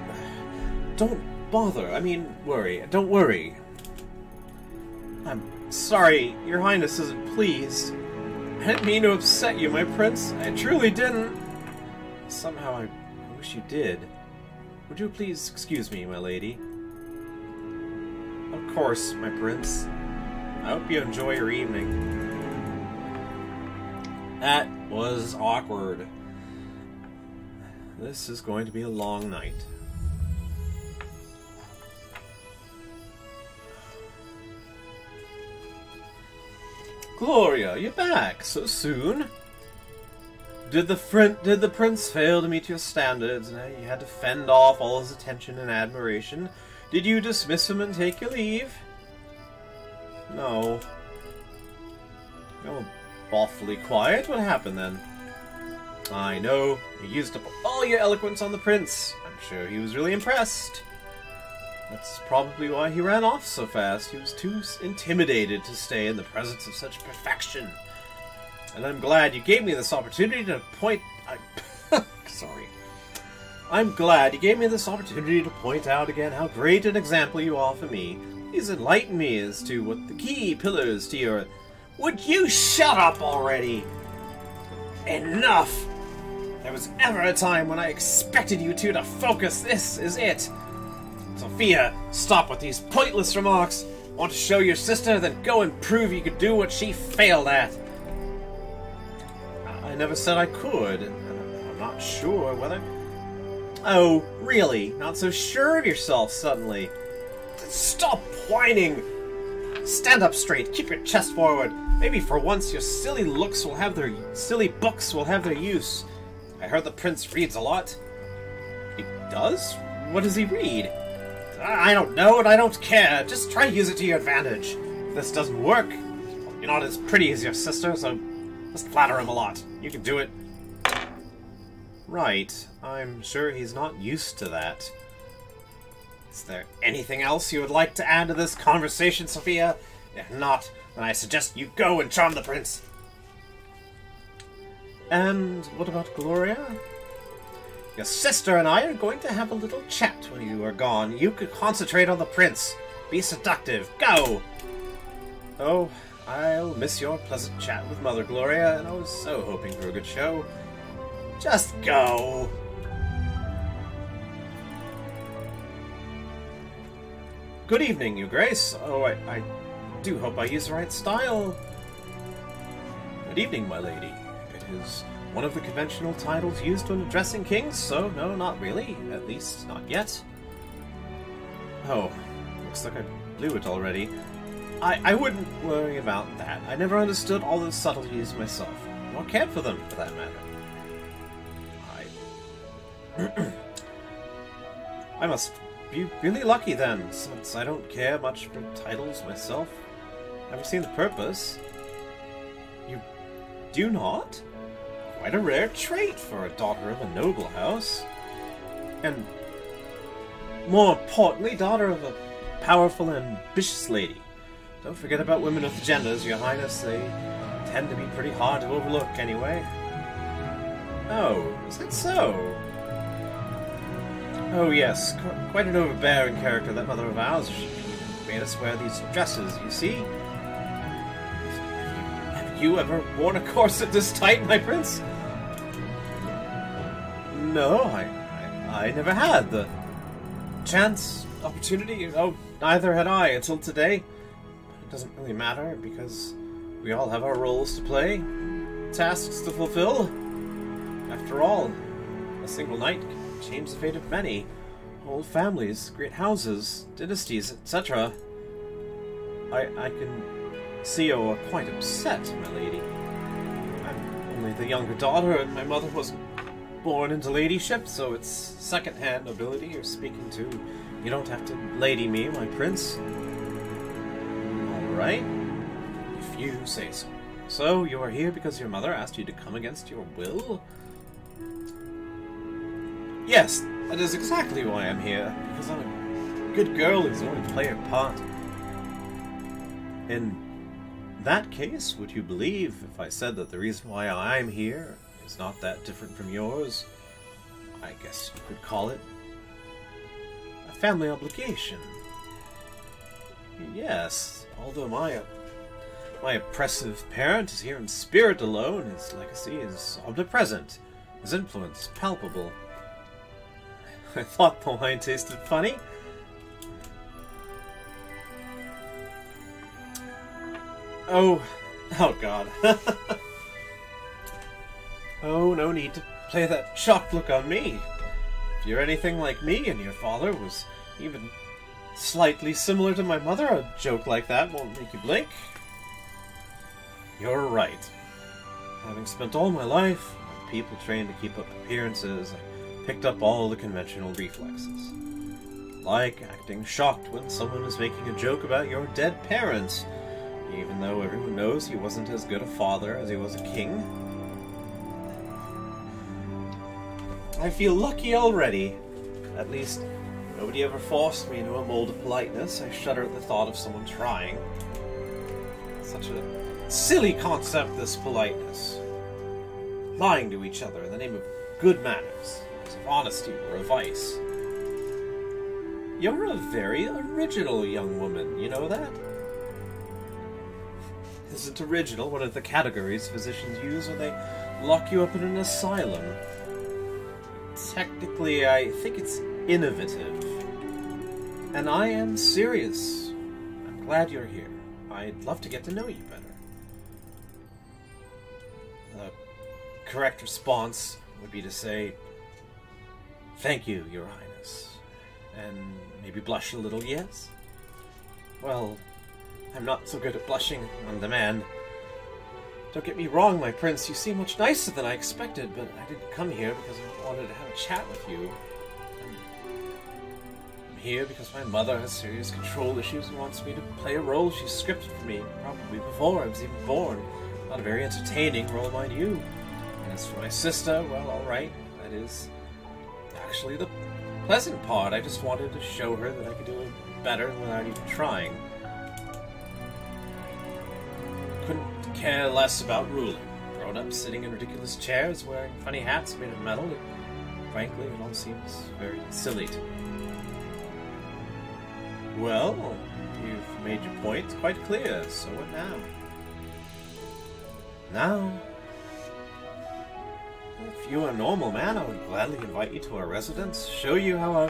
Don't bother. I mean, worry. Don't worry. I'm sorry, Your Highness isn't pleased. I didn't mean to upset you, my prince. I truly didn't. Somehow I wish you did. Would you please excuse me, my lady? Of course, my prince. I hope you enjoy your evening. That was awkward. This is going to be a long night. Gloria, you're back so soon. Did the prince fail to meet your standards, and you had to fend off all his attention and admiration? Did you dismiss him and take your leave? No. Oh, awfully quiet. What happened then? I know. You used up all your eloquence on the prince. I'm sure he was really impressed. That's probably why he ran off so fast. He was too intimidated to stay in the presence of such perfection. And I'm glad you gave me this opportunity to point... Sorry. I'm glad you gave me this opportunity to point out again how great an example you are for me. He's enlightened me as to what the key pillars to your... Would you shut up already? Enough! There was ever a time when I expected you two to focus. This is it. Sophia, stop with these pointless remarks. Want to show your sister? Then go and prove you could do what she failed at. I never said I could. I'm not sure whether... Oh, really? Not so sure of yourself suddenly? Stop whining! Stand up straight. Keep your chest forward. Maybe for once your silly books will have their use. I heard the prince reads a lot. He does? What does he read? I don't know and I don't care. Just try to use it to your advantage. If this doesn't work, you're not as pretty as your sister, so Just flatter him a lot. You can do it. Right. I'm sure he's not used to that. Is there anything else you would like to add to this conversation, Sophia? If not, then I suggest you go and charm the prince. And what about Gloria? Your sister and I are going to have a little chat when you are gone. You could concentrate on the prince. Be seductive. Go! Oh, I'll miss your pleasant chat with Mother Gloria, and I was so hoping for a good show. Just go! Good evening, Your Grace. Oh, I do hope I use the right style. Good evening, my lady. It is one of the conventional titles used when addressing kings, so no, not really. At least, not yet. Oh, looks like I blew it already. I wouldn't worry about that. I never understood all the subtleties myself, nor cared for them, for that matter. I must be really lucky then, since I don't care much for titles myself. Never seen the purpose. You do not? Quite a rare trait for a daughter of a noble house. And more importantly, daughter of a powerful and ambitious lady. Don't forget about women with agendas, Your Highness. They tend to be pretty hard to overlook anyway. Oh, is that so? Oh yes, quite an overbearing character, that mother of ours. She made us wear these dresses, you see? Have you ever worn a corset this tight, my prince? No, I never had the chance, opportunity. Oh, neither had I until today. But it doesn't really matter, because we all have our roles to play, tasks to fulfill. After all, a single night can change the fate of many. Whole families, great houses, dynasties, etc. I can see you are quite upset, my lady. I'm only the younger daughter, and my mother wasn't born into ladyship, so it's second-hand nobility you're speaking to. You don't have to lady me, my prince. Alright, if you say so. So, you are here because your mother asked you to come against your will? Yes, that is exactly why I'm here, because I'm a good girl who's only to play her part. In that case, would you believe if I said that the reason why I'm here is not that different from yours? I guess you could call it a family obligation. Yes, although my oppressive parent is here in spirit alone, his legacy is omnipresent, his influence palpable. I thought the wine tasted funny. Oh God. Oh, no need to play that shocked look on me. If you're anything like me and your father was even slightly similar to my mother, a joke like that won't make you blink. You're right. Having spent all my life with people trained to keep up appearances, I picked up all the conventional reflexes. Like acting shocked when someone is making a joke about your dead parents, even though everyone knows he wasn't as good a father as he was a king. I feel lucky already. At least, nobody ever forced me into a mold of politeness. I shudder at the thought of someone trying. Such a silly concept, this politeness. Lying to each other in the name of good manners, as if honesty were a vice. You're a very original young woman, you know that? Isn't original one of the categories physicians use when they lock you up in an asylum? Technically, I think it's innovative. And I am serious. I'm glad you're here. I'd love to get to know you better. The correct response would be to say, "Thank you, Your Highness." And maybe blush a little, yes? Well, I'm not so good at blushing on demand. Don't get me wrong, my prince, you seem much nicer than I expected, but I didn't come here because I wanted to have a chat with you. I'm here because my mother has serious control issues and wants me to play a role she scripted for me, probably before I was even born. Not a very entertaining role, mind you. And as for my sister, well, alright. That is actually the pleasant part. I just wanted to show her that I could do it better without even trying. Couldn't care less about ruling. Grown-ups sitting in ridiculous chairs, wearing funny hats made of metal. Frankly, it all seems very silly to me. Well, you've made your point quite clear, so what now? Now, if you were a normal man, I would gladly invite you to our residence, show you how our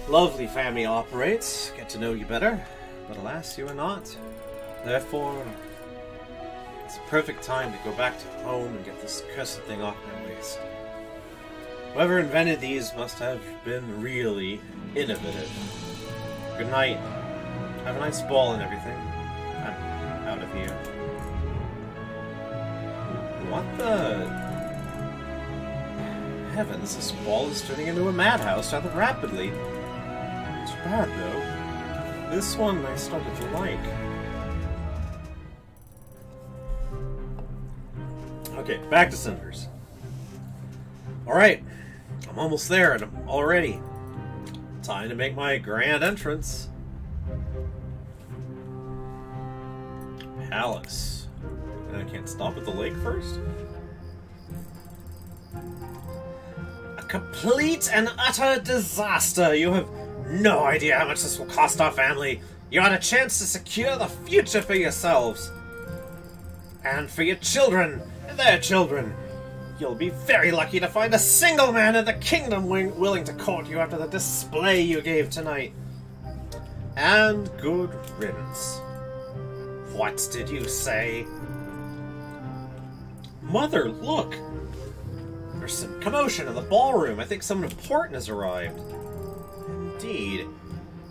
lovely family operates, get to know you better, but alas, you are not. Therefore, it's a perfect time to go back to home and get this cursed thing off my waist. Whoever invented these must have been really innovative. Good night. Have a nice ball and everything. I'm out of here. What the... Heavens, this ball is turning into a madhouse rather rapidly. It's bad, though. This one I started to like. Okay, back to Cinders. Alright, I'm almost there and I'm all ready. Time to make my grand entrance. Palace. And I can't stop at the lake first? A complete and utter disaster! You have no idea how much this will cost our family. You had a chance to secure the future for yourselves. And for your children, and their children. You'll be very lucky to find a single man in the kingdom willing to court you after the display you gave tonight. And good riddance. What did you say? Mother, look! There's some commotion in the ballroom. I think someone important has arrived. Indeed.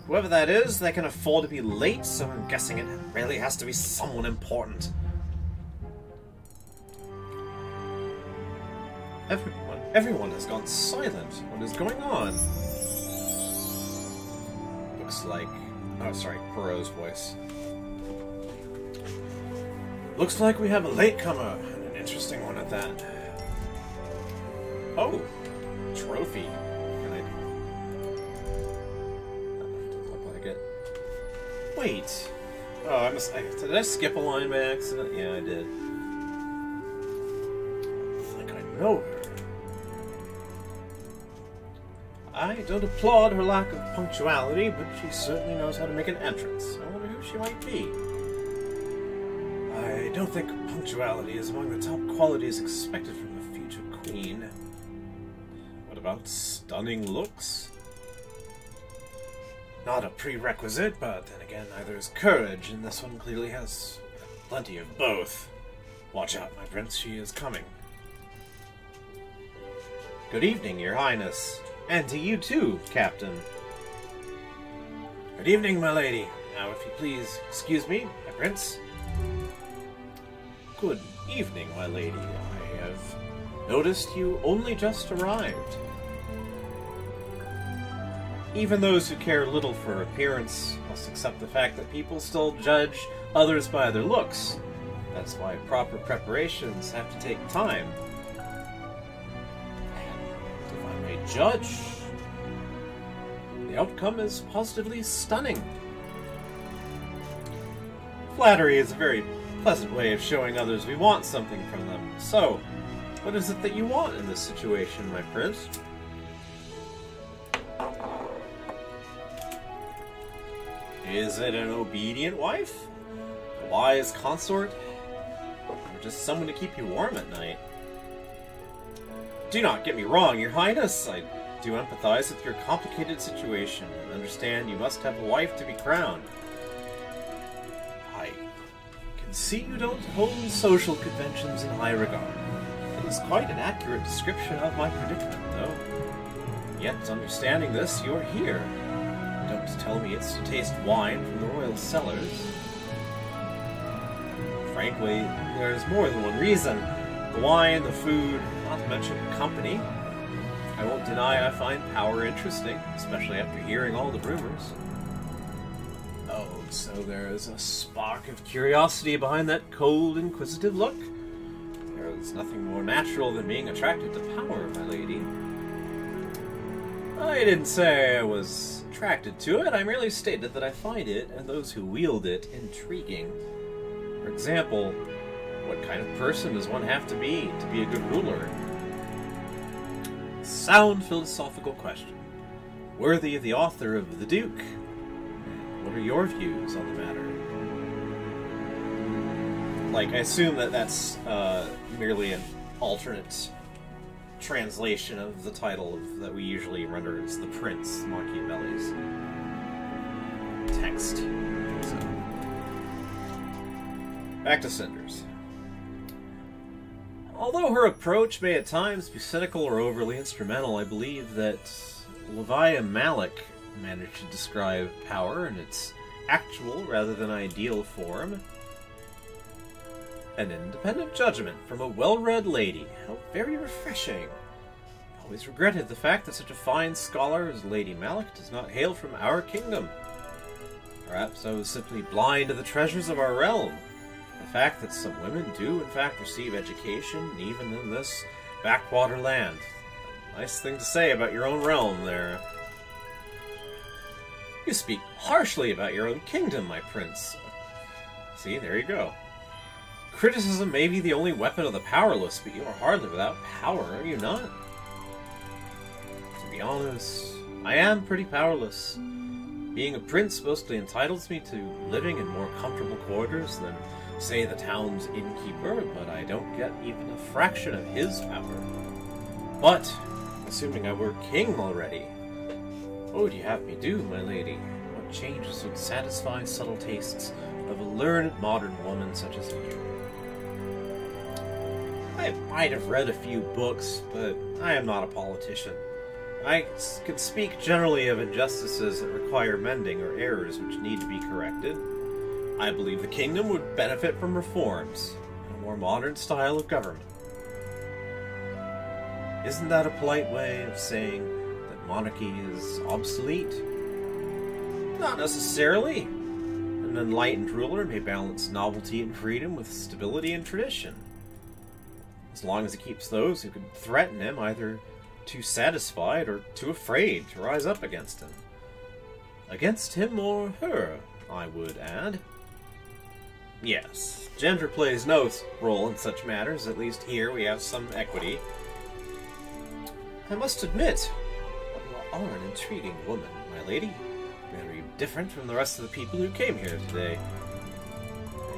Whoever that is, they can afford to be late, so I'm guessing it really has to be someone important. Everyone has gone silent. What is going on? Looks like... Oh, sorry, Perot's voice. Looks like we have a latecomer, and an interesting one at that. Oh, trophy. Can I... Doesn't look like it. Wait. Oh, did I skip a line by accident? Yeah, I did. I think I know her. I don't applaud her lack of punctuality, but she certainly knows how to make an entrance. I wonder who she might be. I don't think punctuality is among the top qualities expected from the future queen. What about stunning looks? Not a prerequisite, but then again, neither is courage, and this one clearly has plenty of both. Watch out, my prince, she is coming. Good evening, your highness. And to you too, Captain. Good evening, my lady. Now, if you please, excuse me, my prince. Good evening, my lady. I have noticed you only just arrived. Even those who care little for appearance must accept the fact that people still judge others by their looks. That's why proper preparations have to take time. Judge, the outcome is positively stunning. Flattery is a very pleasant way of showing others we want something from them. So, what is it that you want in this situation, my prince? Is it an obedient wife? A wise consort? Or just someone to keep you warm at night? Do not get me wrong, your highness. I do empathize with your complicated situation and understand you must have a wife to be crowned. I can see you don't hold social conventions in high regard. It is quite an accurate description of my predicament, though. Yet, understanding this, you are here. Don't tell me it's to taste wine from the royal cellars. Frankly, there's more than one reason. The wine, the food, not to mention company. I won't deny I find power interesting, especially after hearing all the rumors. Oh, So there is a spark of curiosity behind that cold, inquisitive look. There is nothing more natural than being attracted to power, my lady. I didn't say I was attracted to it, I merely stated that I find it, and those who wield it, intriguing. For example, what kind of person does one have to be a good ruler? Sound philosophical question, worthy of the author of The Duke. What are your views on the matter? Like, I assume that that's merely an alternate translation of the title that we usually render as The Prince, Machiavelli's text. So, back to Cinders. Although her approach may at times be cynical or overly instrumental, I believe that Levi Malik managed to describe power in its actual rather than ideal form. An independent judgment from a well-read lady. How very refreshing. I always regretted the fact that such a fine scholar as Lady Malik does not hail from our kingdom. Perhaps I was simply blind to the treasures of our realm. The fact that some women do in fact receive education, even in this backwater land. Nice thing to say about your own realm there. You speak harshly about your own kingdom, my prince. See, there you go. Criticism may be the only weapon of the powerless, but you are hardly without power, are you not? To be honest, I am pretty powerless. Being a prince mostly entitles me to living in more comfortable quarters than, say, the town's innkeeper, but I don't get even a fraction of his power. But, assuming I were king already, what would you have me do, my lady? What changes would satisfy subtle tastes of a learned modern woman such as you? I might have read a few books, but I am not a politician. I can speak generally of injustices that require mending or errors which need to be corrected. I believe the kingdom would benefit from reforms, and a more modern style of government. Isn't that a polite way of saying that monarchy is obsolete? Not necessarily. An enlightened ruler may balance novelty and freedom with stability and tradition. As long as he keeps those who could threaten him either too satisfied or too afraid to rise up against him. Against him or her, I would add. Yes, gender plays no role in such matters, at least here we have some equity. I must admit, you are an intriguing woman, my lady. Very different from the rest of the people who came here today.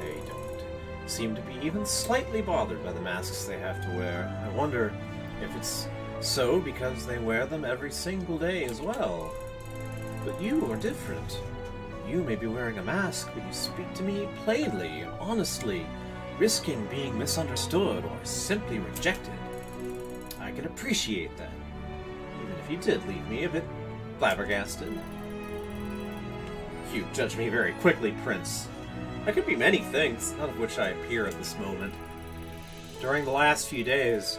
They don't seem to be even slightly bothered by the masks they have to wear. I wonder if it's so because they wear them every single day as well. But you are different. You may be wearing a mask, but you speak to me plainly, honestly, risking being misunderstood or simply rejected. I can appreciate that, even if you did leave me a bit flabbergasted. You judge me very quickly, Prince. I could be many things, none of which I appear at this moment. During the last few days,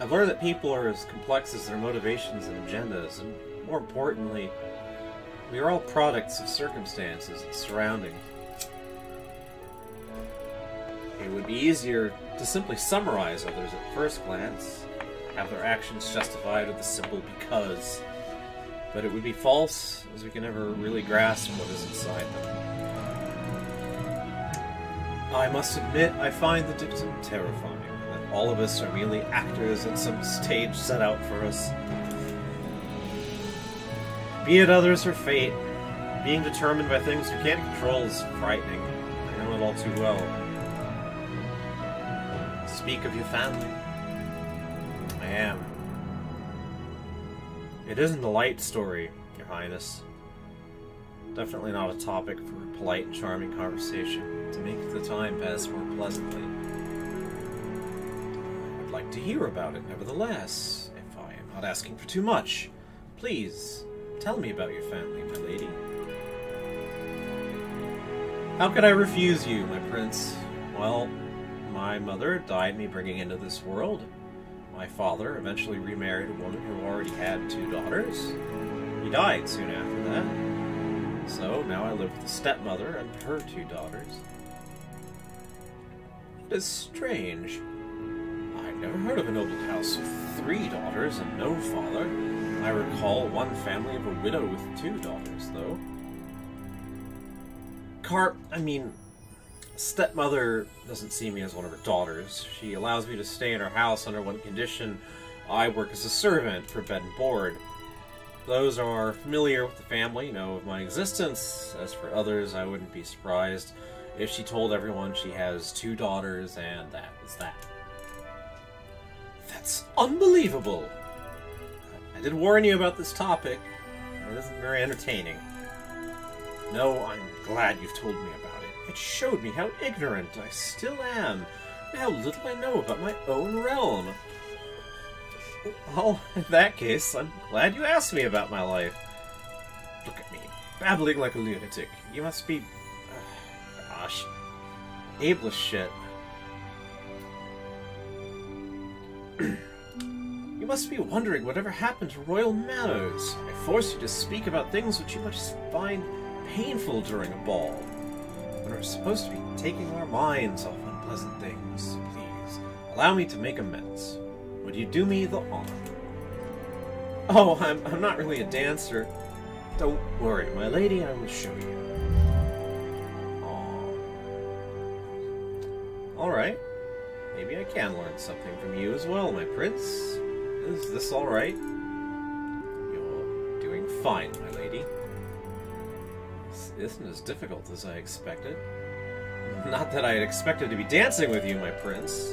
I've learned that people are as complex as their motivations and agendas, and more importantly, we are all products of circumstances and surroundings. It would be easier to simply summarize others at first glance, have their actions justified with the simple because, but it would be false, as we can never really grasp what is inside them. I must admit, I find the dictum terrifying, that all of us are merely actors in some stage set out for us. Be it others or fate, being determined by things we can't control is frightening. I know it all too well. Speak of your family. I am. It isn't a light story, Your Highness. Definitely not a topic for a polite and charming conversation to make the time pass more pleasantly. I would like to hear about it, nevertheless, if I am not asking for too much. Please, tell me about your family, my lady. How could I refuse you, my prince? Well, my mother died me bringing into this world. My father eventually remarried a woman who already had 2 daughters. He died soon after that. So now I live with a stepmother and her 2 daughters. It is strange. I've never heard of a noble house with 3 daughters and no father. I recall one family of a widow with 2 daughters, though. Stepmother doesn't see me as one of her daughters. She allows me to stay in her house under one condition: I work as a servant for bed and board. Those who are familiar with the family know of my existence. As for others, I wouldn't be surprised if she told everyone she has 2 daughters, and that is that. That's unbelievable! I did warn you about this topic. It isn't very entertaining. No, I'm glad you've told me about it. It showed me how ignorant I still am, and how little I know about my own realm. Well, in that case, I'm glad you asked me about my life. Look at me, babbling like a lunatic. You must be... gosh. Ableist shit. You must be wondering whatever happened to royal manners. I force you to speak about things which you must find painful during a ball, when we're supposed to be taking our minds off unpleasant things. Please, allow me to make amends. Would you do me the honor? Oh, I'm not really a dancer. Don't worry, my lady, I will show you. Aww. Alright. Maybe I can learn something from you as well, my prince. Is this alright? You're doing fine, my lady. This isn't as difficult as I expected. Not that I had expected to be dancing with you, my prince.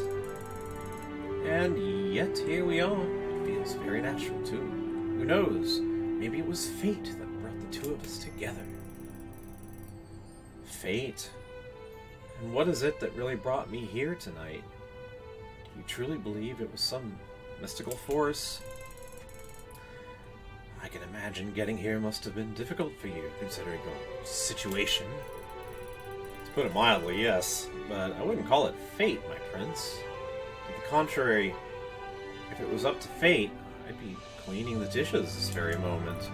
And yet, here we are. It feels very natural, too. Who knows? Maybe it was fate that brought the 2 of us together. Fate? And what is it that really brought me here tonight? Do you truly believe it was some mystical force? I can imagine getting here must have been difficult for you, considering your situation. To put it mildly, yes, but I wouldn't call it fate, my prince. To the contrary, if it was up to fate, I'd be cleaning the dishes this very moment.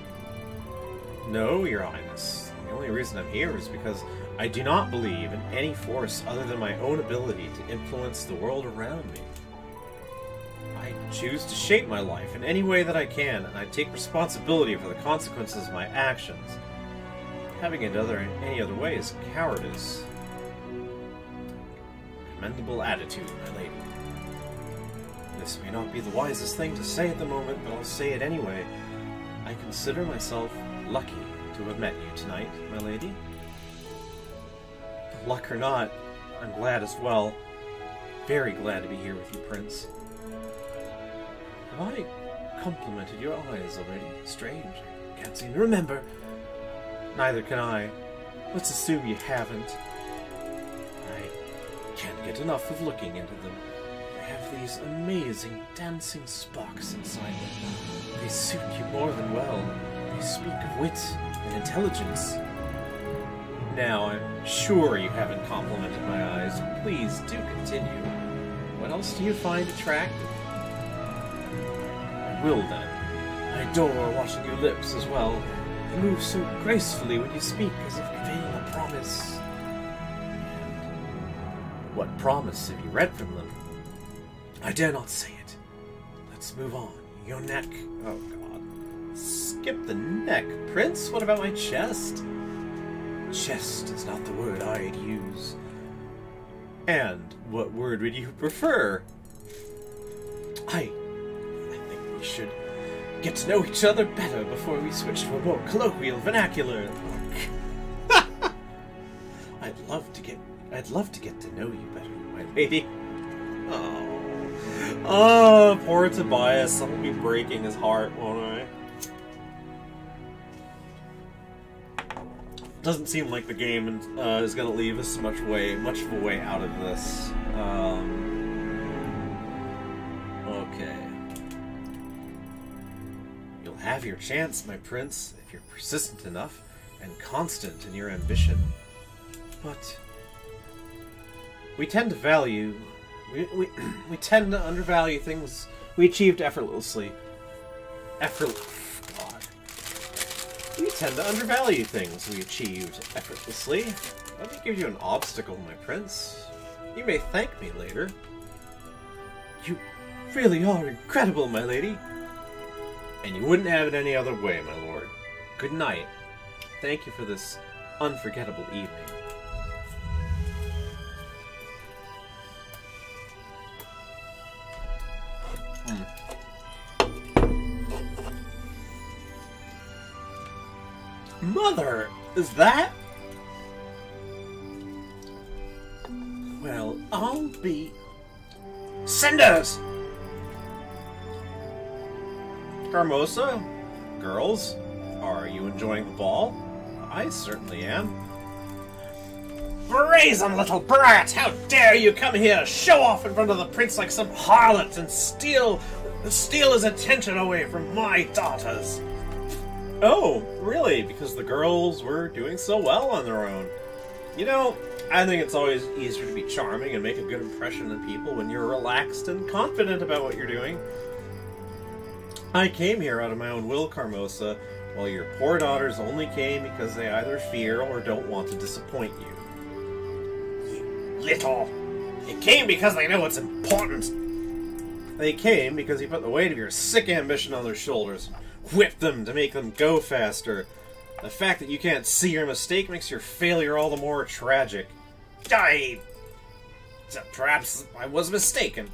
No, your highness. The only reason I'm here is because I do not believe in any force other than my own ability to influence the world around me. I choose to shape my life in any way that I can, and I take responsibility for the consequences of my actions. Having it in any other way is cowardice. Commendable attitude, my lady. This may not be the wisest thing to say at the moment, but I'll say it anyway. I consider myself lucky to have met you tonight, my lady. Luck or not, I'm glad as well. Very glad to be here with you, Prince. Have I complimented your eyes already? Strange. I can't seem to remember. Neither can I. Let's assume you haven't. I can't get enough of looking into them. They have these amazing dancing sparks inside them. They suit you more than well. They speak of wit and intelligence. Now, I'm sure you haven't complimented my eyes. Please do continue. What else do you find attractive? I will then. I adore watching your lips as well. They move so gracefully when you speak, as if conveying a promise. And what promise have you read from them? I dare not say it. Let's move on. Your neck. Oh, God. Skip the neck, Prince. What about my chest? Chest is not the word I'd use. And what word would you prefer? I think we should get to know each other better before we switch to a more colloquial vernacular. I'd love to get to know you better, my lady. Oh, poor Tobias. I'll be breaking his heart, won't I? Doesn't seem like the game is going to leave us much of a way out of this. Okay. You'll have your chance, my prince, if you're persistent enough and constant in your ambition. But we tend to value... We tend to undervalue things we achieved effortlessly. We tend to undervalue things we achieved effortlessly. Let me give you an obstacle, my prince. You may thank me later. You really are incredible, my lady. And you wouldn't have it any other way, my lord. Good night. Thank you for this unforgettable evening. Mother, is that? Well, I'll be... Cinders! Carmosa? Girls? Are you enjoying the ball? I certainly am. Brazen little brat! How dare you come here to show off in front of the prince like some harlot and steal his attention away from my daughters! Oh, really? Because the girls were doing so well on their own. You know, I think it's always easier to be charming and make a good impression on people when you're relaxed and confident about what you're doing. I came here out of my own will, Carmosa, while your poor daughters only came because they either fear or don't want to disappoint you. You little! You came because they know it's important! They came because you put the weight of your sick ambition on their shoulders. Whip them to make them go faster. The fact that you can't see your mistake makes your failure all the more tragic. Perhaps I was mistaken.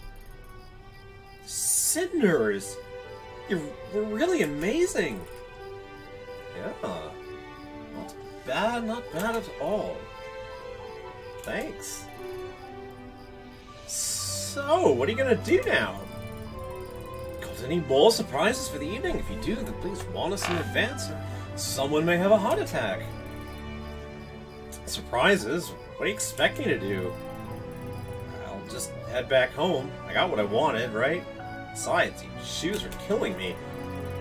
Cinders! You're really amazing! Yeah. Not bad at all. Thanks. So, what are you gonna do now? Any more surprises for the evening? If you do, then please warn us in advance, or someone may have a heart attack. Surprises? What do you expect me to do? I'll just head back home. I got what I wanted, right? Besides, these shoes are killing me.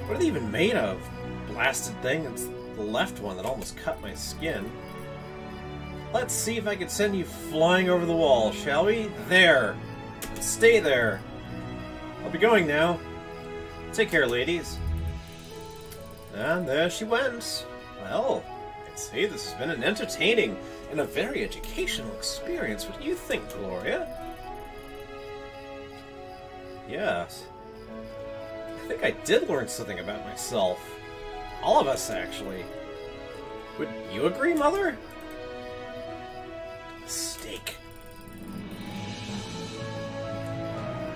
What are they even made of? Blasted thing, it's the left one that almost cut my skin. Let's see if I can send you flying over the wall, shall we? There! Stay there! I'll be going now. Take care, ladies. And there she went. Well, I'd say this has been an entertaining and a very educational experience. What do you think, Gloria? Yes. I think I did learn something about myself. All of us, actually. Would you agree, Mother? Mistake.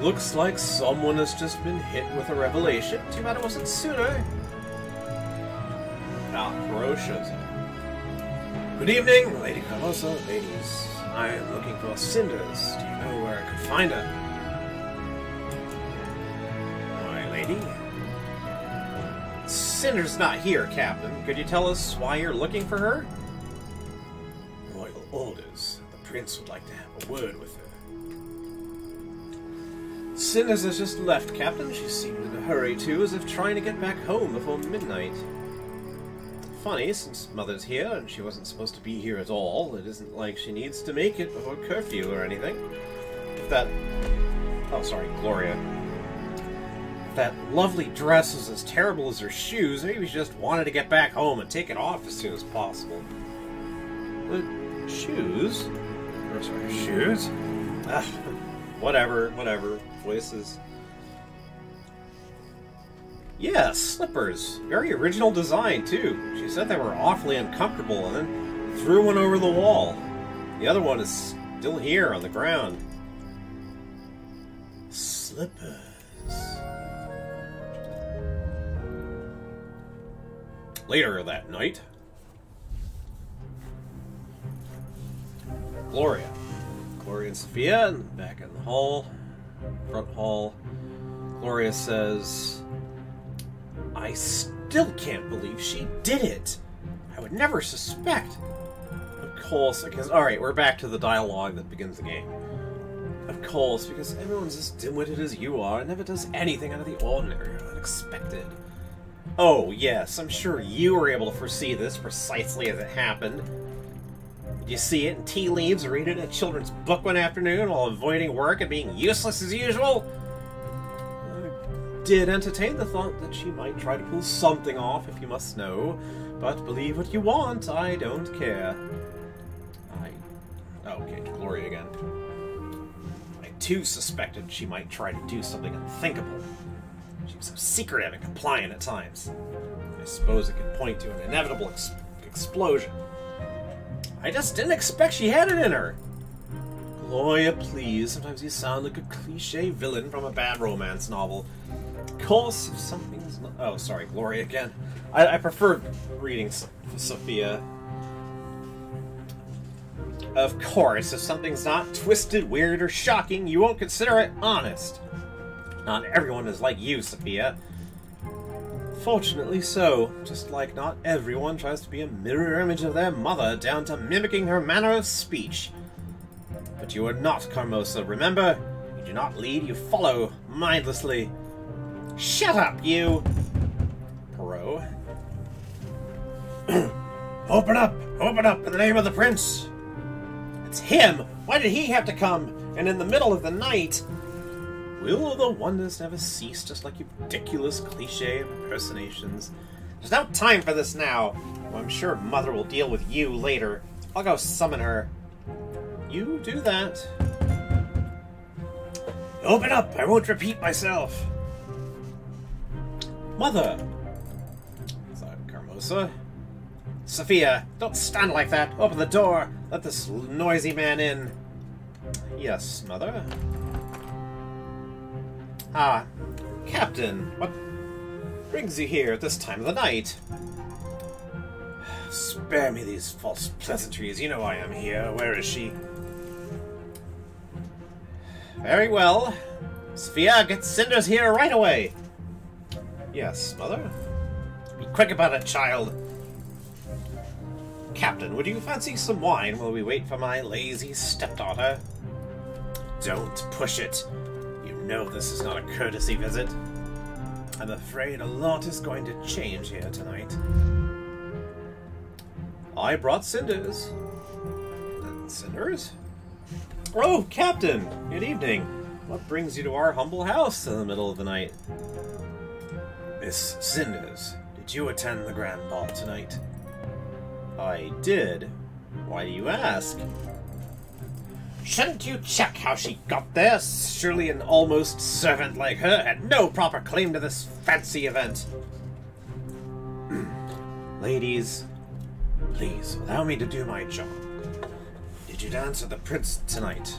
Looks like someone has just been hit with a revelation. Too bad it wasn't sooner. Ah, Crow shows up. Good evening, Lady Carmosa. Ladies, I am looking for Cinders. Do you know where I could find her? My lady? Cinders not here, Captain. Could you tell us why you're looking for her? Royal orders. The prince would like to have a word with her. Cinders has just left, Captain. She seemed in a hurry, too, as if trying to get back home before midnight. Funny, since Mother's here, and she wasn't supposed to be here at all, it isn't like she needs to make it before curfew or anything. If that... Oh, sorry, Gloria. If that lovely dress was as terrible as her shoes, maybe she just wanted to get back home and take it off as soon as possible. But shoes? Or, sorry, shoes? Ah, whatever. Voices. Yes, slippers. Very original design, too. She said they were awfully uncomfortable and then threw one over the wall. The other one is still here on the ground. Slippers. Later that night, Gloria and Sophia back in the hall. Front hall. Gloria says, I still can't believe she did it. I would never suspect. Of course, because... Alright, we're back to the dialogue that begins the game. Of course, because everyone's as dim-witted as you are and never does anything out of the ordinary or unexpected. Oh, yes, I'm sure you were able to foresee this precisely as it happened. Did you see it in tea leaves or read it in a children's book one afternoon while avoiding work and being useless as usual? did entertain the thought that she might try to pull something off, if you must know. But believe what you want, I don't care. Okay, Gloria again. I too suspected she might try to do something unthinkable. She was so secretive and compliant at times. I suppose it could point to an inevitable explosion. I just didn't expect she had it in her. Gloria, please. Sometimes you sound like a cliché villain from a bad romance novel. Of course, if something's not... Oh, sorry, Gloria again. I prefer reading Sophia. Of course, if something's not twisted, weird, or shocking, you won't consider it honest. Not everyone is like you, Sophia. Fortunately so, just like not everyone tries to be a mirror image of their mother, down to mimicking her manner of speech. But you are not Carmosa, remember? You do not lead, you follow, mindlessly. Shut up, you! Bro. Open up! Open up in the name of the prince! It's him! Why did he have to come? And in the middle of the night? Will the wonders never cease, just like your ridiculous cliché impersonations? There's no time for this now. Well, I'm sure Mother will deal with you later. I'll go summon her. You do that. Open up! I won't repeat myself! Mother! Is that Carmosa? Sophia, don't stand like that! Open the door! Let this noisy man in! Yes, Mother? Ah, Captain, what brings you here at this time of the night? Spare me these false pleasantries. You know I am here. Where is she? Very well. Sophia, get Cinders here right away. Yes, Mother? Be quick about it, child. Captain, would you fancy some wine while we wait for my lazy stepdaughter? Don't push it. You know this is not a courtesy visit. I'm afraid a lot is going to change here tonight. I brought Cinders. Cinders? Oh, Captain! Good evening. What brings you to our humble house in the middle of the night? Miss Cinders, did you attend the grand ball tonight? I did. Why do you ask? Shouldn't you check how she got there? Surely an almost servant like her had no proper claim to this fancy event. Ladies, please, allow me to do my job. Did you dance with the prince tonight?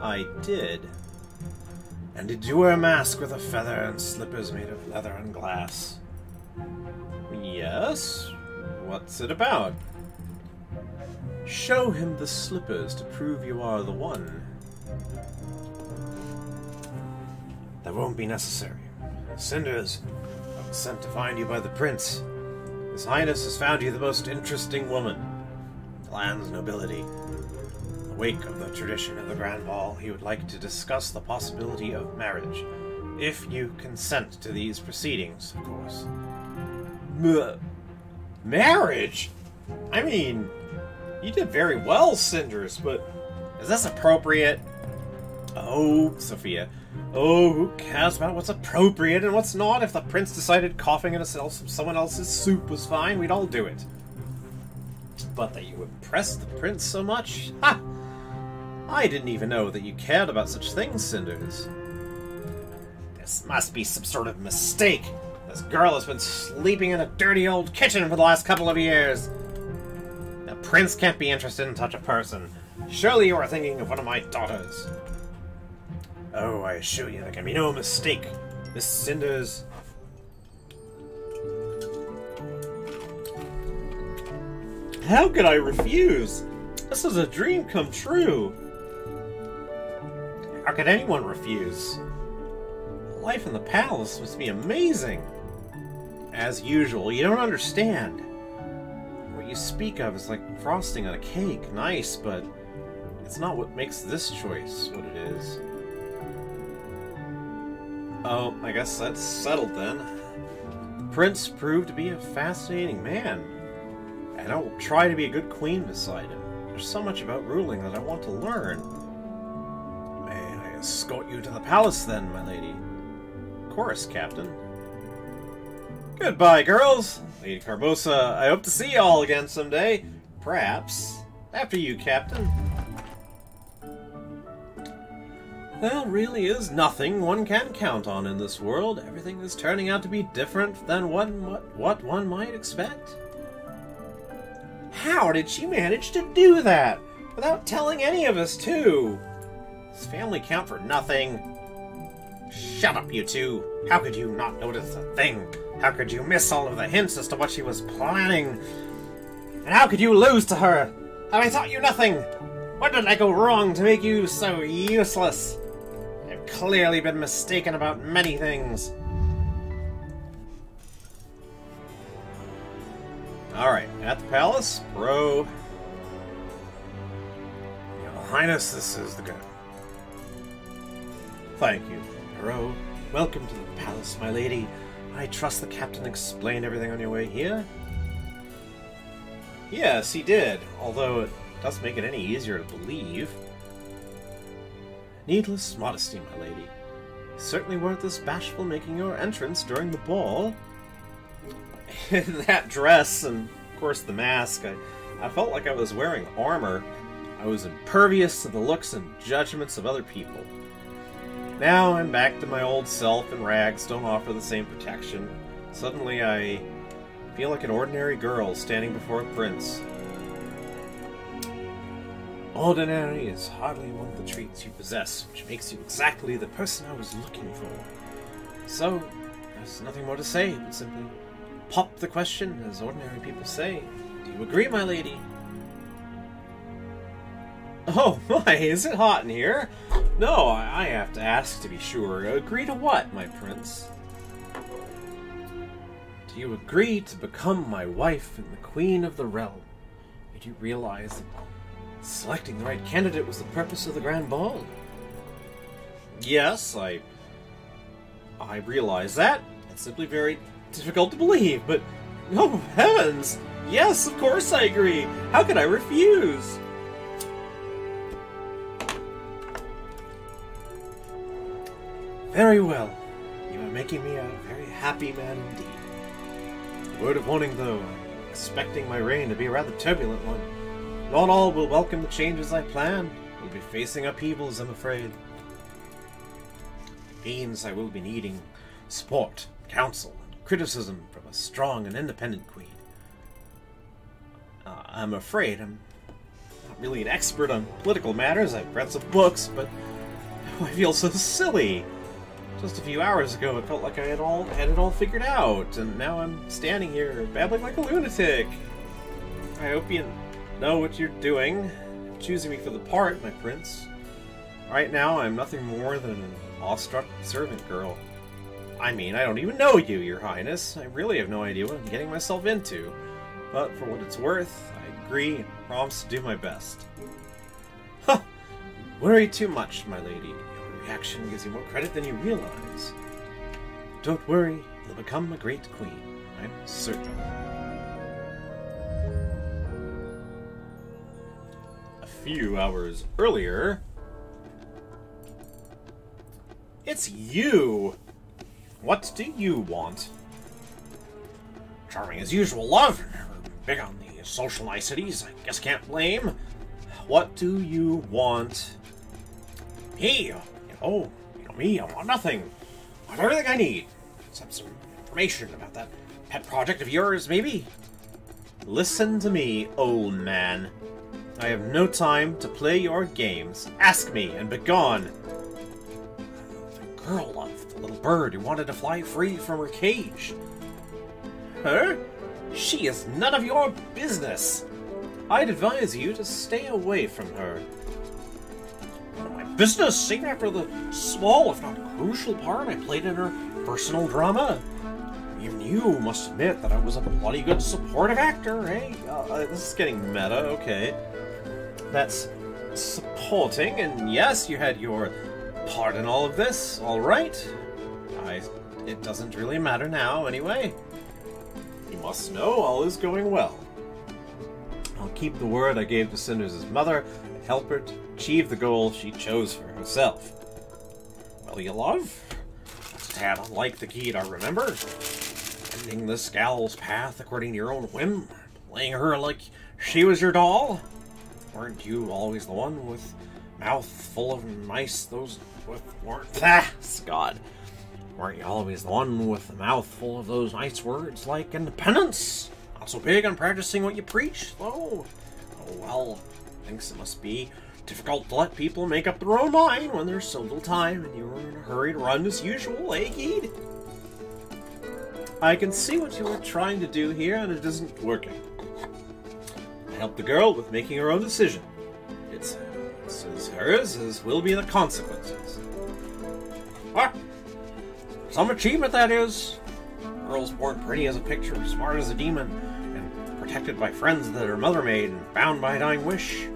I did. And did you wear a mask with a feather and slippers made of leather and glass? Yes. What's it about? Show him the slippers to prove you are the one. That won't be necessary. Cinders, I was sent to find you by the prince. His Highness has found you the most interesting woman in the land's nobility. In the wake of the tradition of the Grand Ball, he would like to discuss the possibility of marriage. If you consent to these proceedings, of course. Marriage? I mean, you did very well, Cinders, but is this appropriate? Oh, Sophia. Oh, who cares about what's appropriate and what's not? If the prince decided coughing into someone else's soup was fine, we'd all do it. But that you impressed the prince so much? Ha! I didn't even know that you cared about such things, Cinders. This must be some sort of mistake. This girl has been sleeping in a dirty old kitchen for the last couple of years. The prince can't be interested in such a person. Surely you are thinking of one of my daughters. Oh, I assure you there can be no mistake, Miss Cinders. How could I refuse? This is a dream come true. How could anyone refuse? Life in the palace must be amazing. As usual, you don't understand. What you speak of is like frosting on a cake. Nice, but it's not what makes this choice what it is. Oh, I guess that's settled then. Prince proved to be a fascinating man, and I will try to be a good queen beside him. There's so much about ruling that I want to learn. May I escort you to the palace then, my lady? Of course, Captain. Goodbye, girls. Lady Carbosa, I hope to see you all again someday. Perhaps after you, Captain. There really is nothing one can count on in this world. Everything is turning out to be different than what one might expect. How did she manage to do that? Without telling any of us, too. Does family count for nothing? Shut up, you two. How could you not notice a thing? How could you miss all of the hints as to what she was planning? And how could you lose to her? Have I taught you nothing? What did I go wrong to make you so useless? I've clearly been mistaken about many things. Alright, at the palace, bro. Your Highness, this is the girl. Thank you, bro. Welcome to the palace, my lady. I trust the captain explained everything on your way here? Yes, he did, although it doesn't make it any easier to believe. Needless modesty, my lady. You certainly weren't this bashful making your entrance during the ball. That dress, and of course the mask, I felt like I was wearing armor. I was impervious to the looks and judgments of other people. Now I'm back to my old self, and rags don't offer the same protection. Suddenly I feel like an ordinary girl standing before a prince. Ordinary is hardly one of the traits you possess, which makes you exactly the person I was looking for. So, there's nothing more to say, but simply pop the question, as ordinary people say. Do you agree, my lady? Oh my, is it hot in here? No, I have to ask to be sure. Agree to what, my prince? Do you agree to become my wife and the queen of the realm? Did you realize that selecting the right candidate was the purpose of the grand ball? Yes, I realize that. It's simply very difficult to believe, but oh heavens! Yes, of course I agree. How could I refuse? Very well. You are making me a very happy man indeed. Word of warning, though, I'm expecting my reign to be a rather turbulent one. Not all will welcome the changes I plan. We'll be facing upheavals, I'm afraid. It means I will be needing support, counsel, and criticism from a strong and independent queen. I'm afraid I'm not really an expert on political matters. I've read some books, but I feel so silly. Just a few hours ago, it felt like I had it all figured out, and now I'm standing here babbling like a lunatic. I hope you know what you're doing, choosing me for the part, my prince. Right now, I'm nothing more than an awestruck servant girl. I mean, I don't even know you, your highness. I really have no idea what I'm getting myself into. But for what it's worth, I agree and promise to do my best. Huh! You worry too much, my lady. Your reaction gives you more credit than you realize. Don't worry, you'll become a great queen. I'm certain. A few hours earlier... It's you! What do you want? Charming as usual, love. Big on the social niceties. I guess can't blame. What do you want? Me? Me, I want nothing. I want everything I need. Except some information about that pet project of yours, maybe? Listen to me, old man. I have no time to play your games. Ask me and begone. The girl, love, the little bird who wanted to fly free from her cage. Her? She is none of your business. I'd advise you to stay away from her. None of my business, even after the small, if not crucial part I played in her personal drama. Even you must admit that I was a bloody good supportive actor, eh? This is getting meta, okay. That's supporting, and yes, you had your part in all of this, alright. It doesn't really matter now, anyway. You must know all is going well. I'll keep the word I gave to Cinders' mother and help her to achieve the goal she chose for herself. Well, you love, that's tad unlike the Gita, remember? Bending this gal's path according to your own whim, playing her like she was your doll? Weren't you always the one with mouth full of nice, God. Weren't you always the one with the mouth full of those nice words like independence? Not so big on practicing what you preach, though. Oh well, thinks it must be difficult to let people make up their own mind when there's so little time and you're in a hurry to run as usual, eh, Geed? I can see what you were trying to do here, and it isn't working. I helped the girl with making her own decision. It's as hers as will be the consequences. What? Some achievement, that is. The girl's born pretty as a picture, smart as a demon, and protected by friends that her mother made, and bound by a dying wish.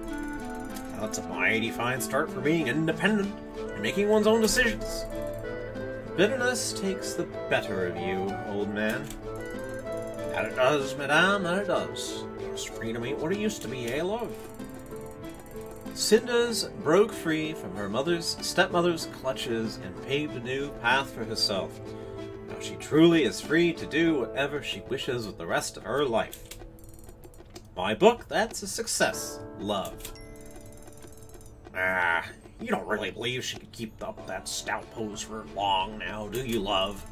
Now, that's a mighty fine start for being independent and making one's own decisions. Bitterness takes the better of you, old man. That it does, madame, that it does. Just freedom ain't what it used to be, eh, love? Cinders broke free from her stepmother's clutches and paved a new path for herself. Now she truly is free to do whatever she wishes with the rest of her life. My book, that's a success, love. You don't really believe she could keep up that stout pose for long now, do you, love?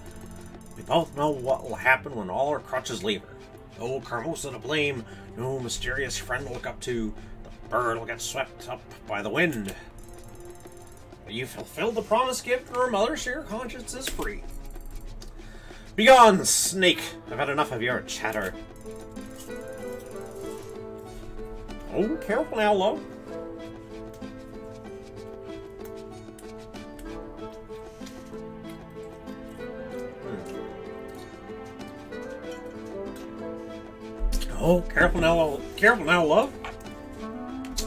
We both know what will happen when all her crutches leave her. No Carmosa to blame, no mysterious friend to look up to. The bird will get swept up by the wind. But you fulfilled the promise given to her mother, so your conscience is free. Begone, snake! I've had enough of your chatter. Oh, careful now, love. Oh, careful now, love.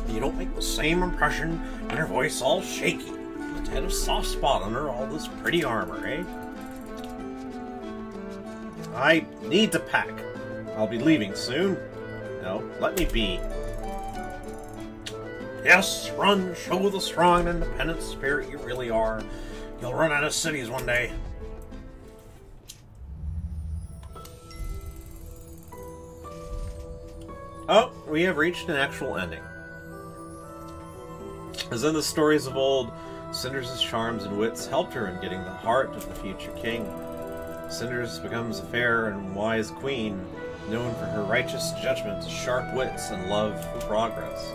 You don't make the same impression and her voice all shaky. Let's had a soft spot under all this pretty armor, eh? I need to pack. I'll be leaving soon. No, let me be. Yes, run, show the strong and independent spirit you really are. You'll run out of cities one day. Oh, we have reached an actual ending. As in the stories of old, Cinders' charms and wits helped her in getting the heart of the future king. Cinders becomes a fair and wise queen, known for her righteous judgment, sharp wits, and love for progress.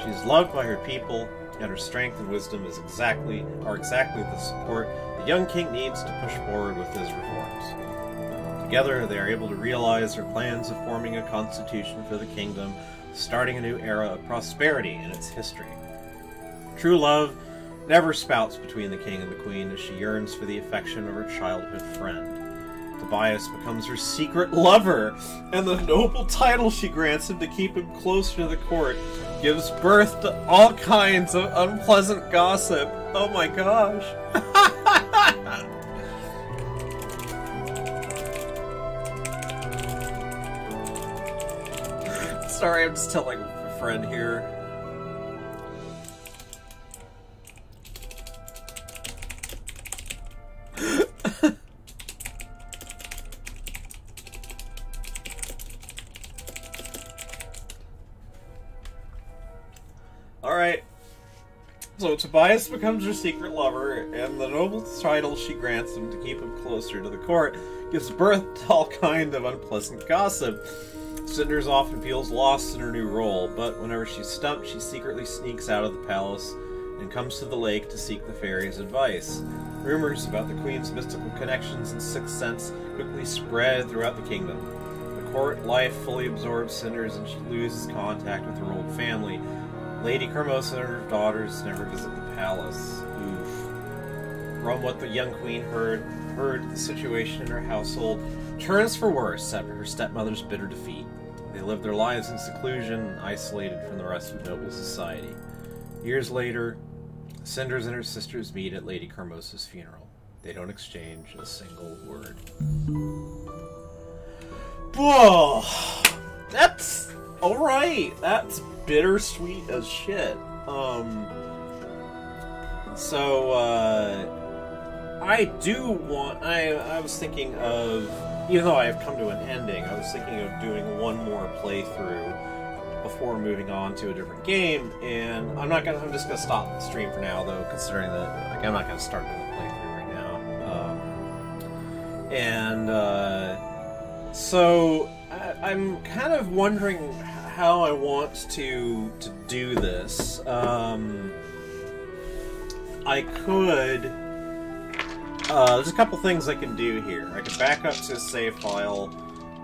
She is loved by her people, and her strength and wisdom are exactly the support the young king needs to push forward with his reforms. Together, they are able to realize their plans of forming a constitution for the kingdom, starting a new era of prosperity in its history. True love never spouts between the king and the queen as she yearns for the affection of her childhood friend. Tobias becomes her secret lover, and the noble title she grants him to keep him closer to the court gives birth to all kinds of unpleasant gossip. Oh my gosh. Sorry, I'm just telling a friend here. Alright. So Tobias becomes her secret lover, and the noble title she grants him to keep him closer to the court gives birth to all kind of unpleasant gossip. Cinders often feels lost in her new role, but whenever she's stumped, she secretly sneaks out of the palace and comes to the lake to seek the fairy's advice. Rumors about the queen's mystical connections and sixth sense quickly spread throughout the kingdom. The court life fully absorbs Cinders, and she loses contact with her old family. Lady Carmosa and her daughters never visit the palace. Oof. From what the young queen heard the situation in her household turns for worse after her stepmother's bitter defeat. They live their lives in seclusion, isolated from the rest of noble society. Years later, Cinders and her sisters meet at Lady Carmosa's funeral. They don't exchange a single word. Whoa! That's alright! That's bittersweet as shit. I do want... I was thinking of... Even though I have come to an ending, I was thinking of doing one more playthrough before moving on to a different game, and I'm just gonna stop the stream for now, though, considering that, like, I'm not gonna start doing the playthrough right now. So I'm kind of wondering how I want to do this. I could... there's a couple things I can do here. I could back up to a save file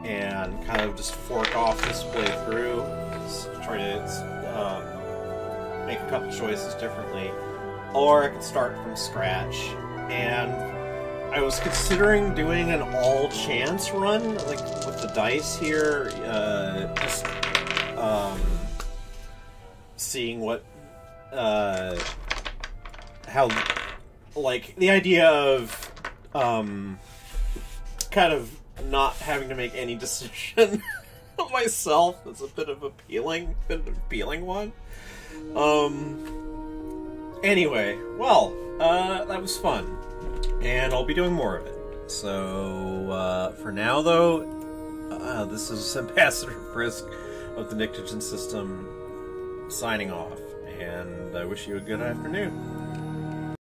and kind of just fork off this playthrough. Just try to make a couple choices differently. Or I could start from scratch. And I was considering doing an all-chance run, like with the dice here. Just seeing what... how... Like, the idea of, kind of not having to make any decision myself is a bit of an appealing one. Anyway, well, that was fun. And I'll be doing more of it. So, for now, though, this is Ambassador Frisk of the Nictogen System signing off. And I wish you a good afternoon.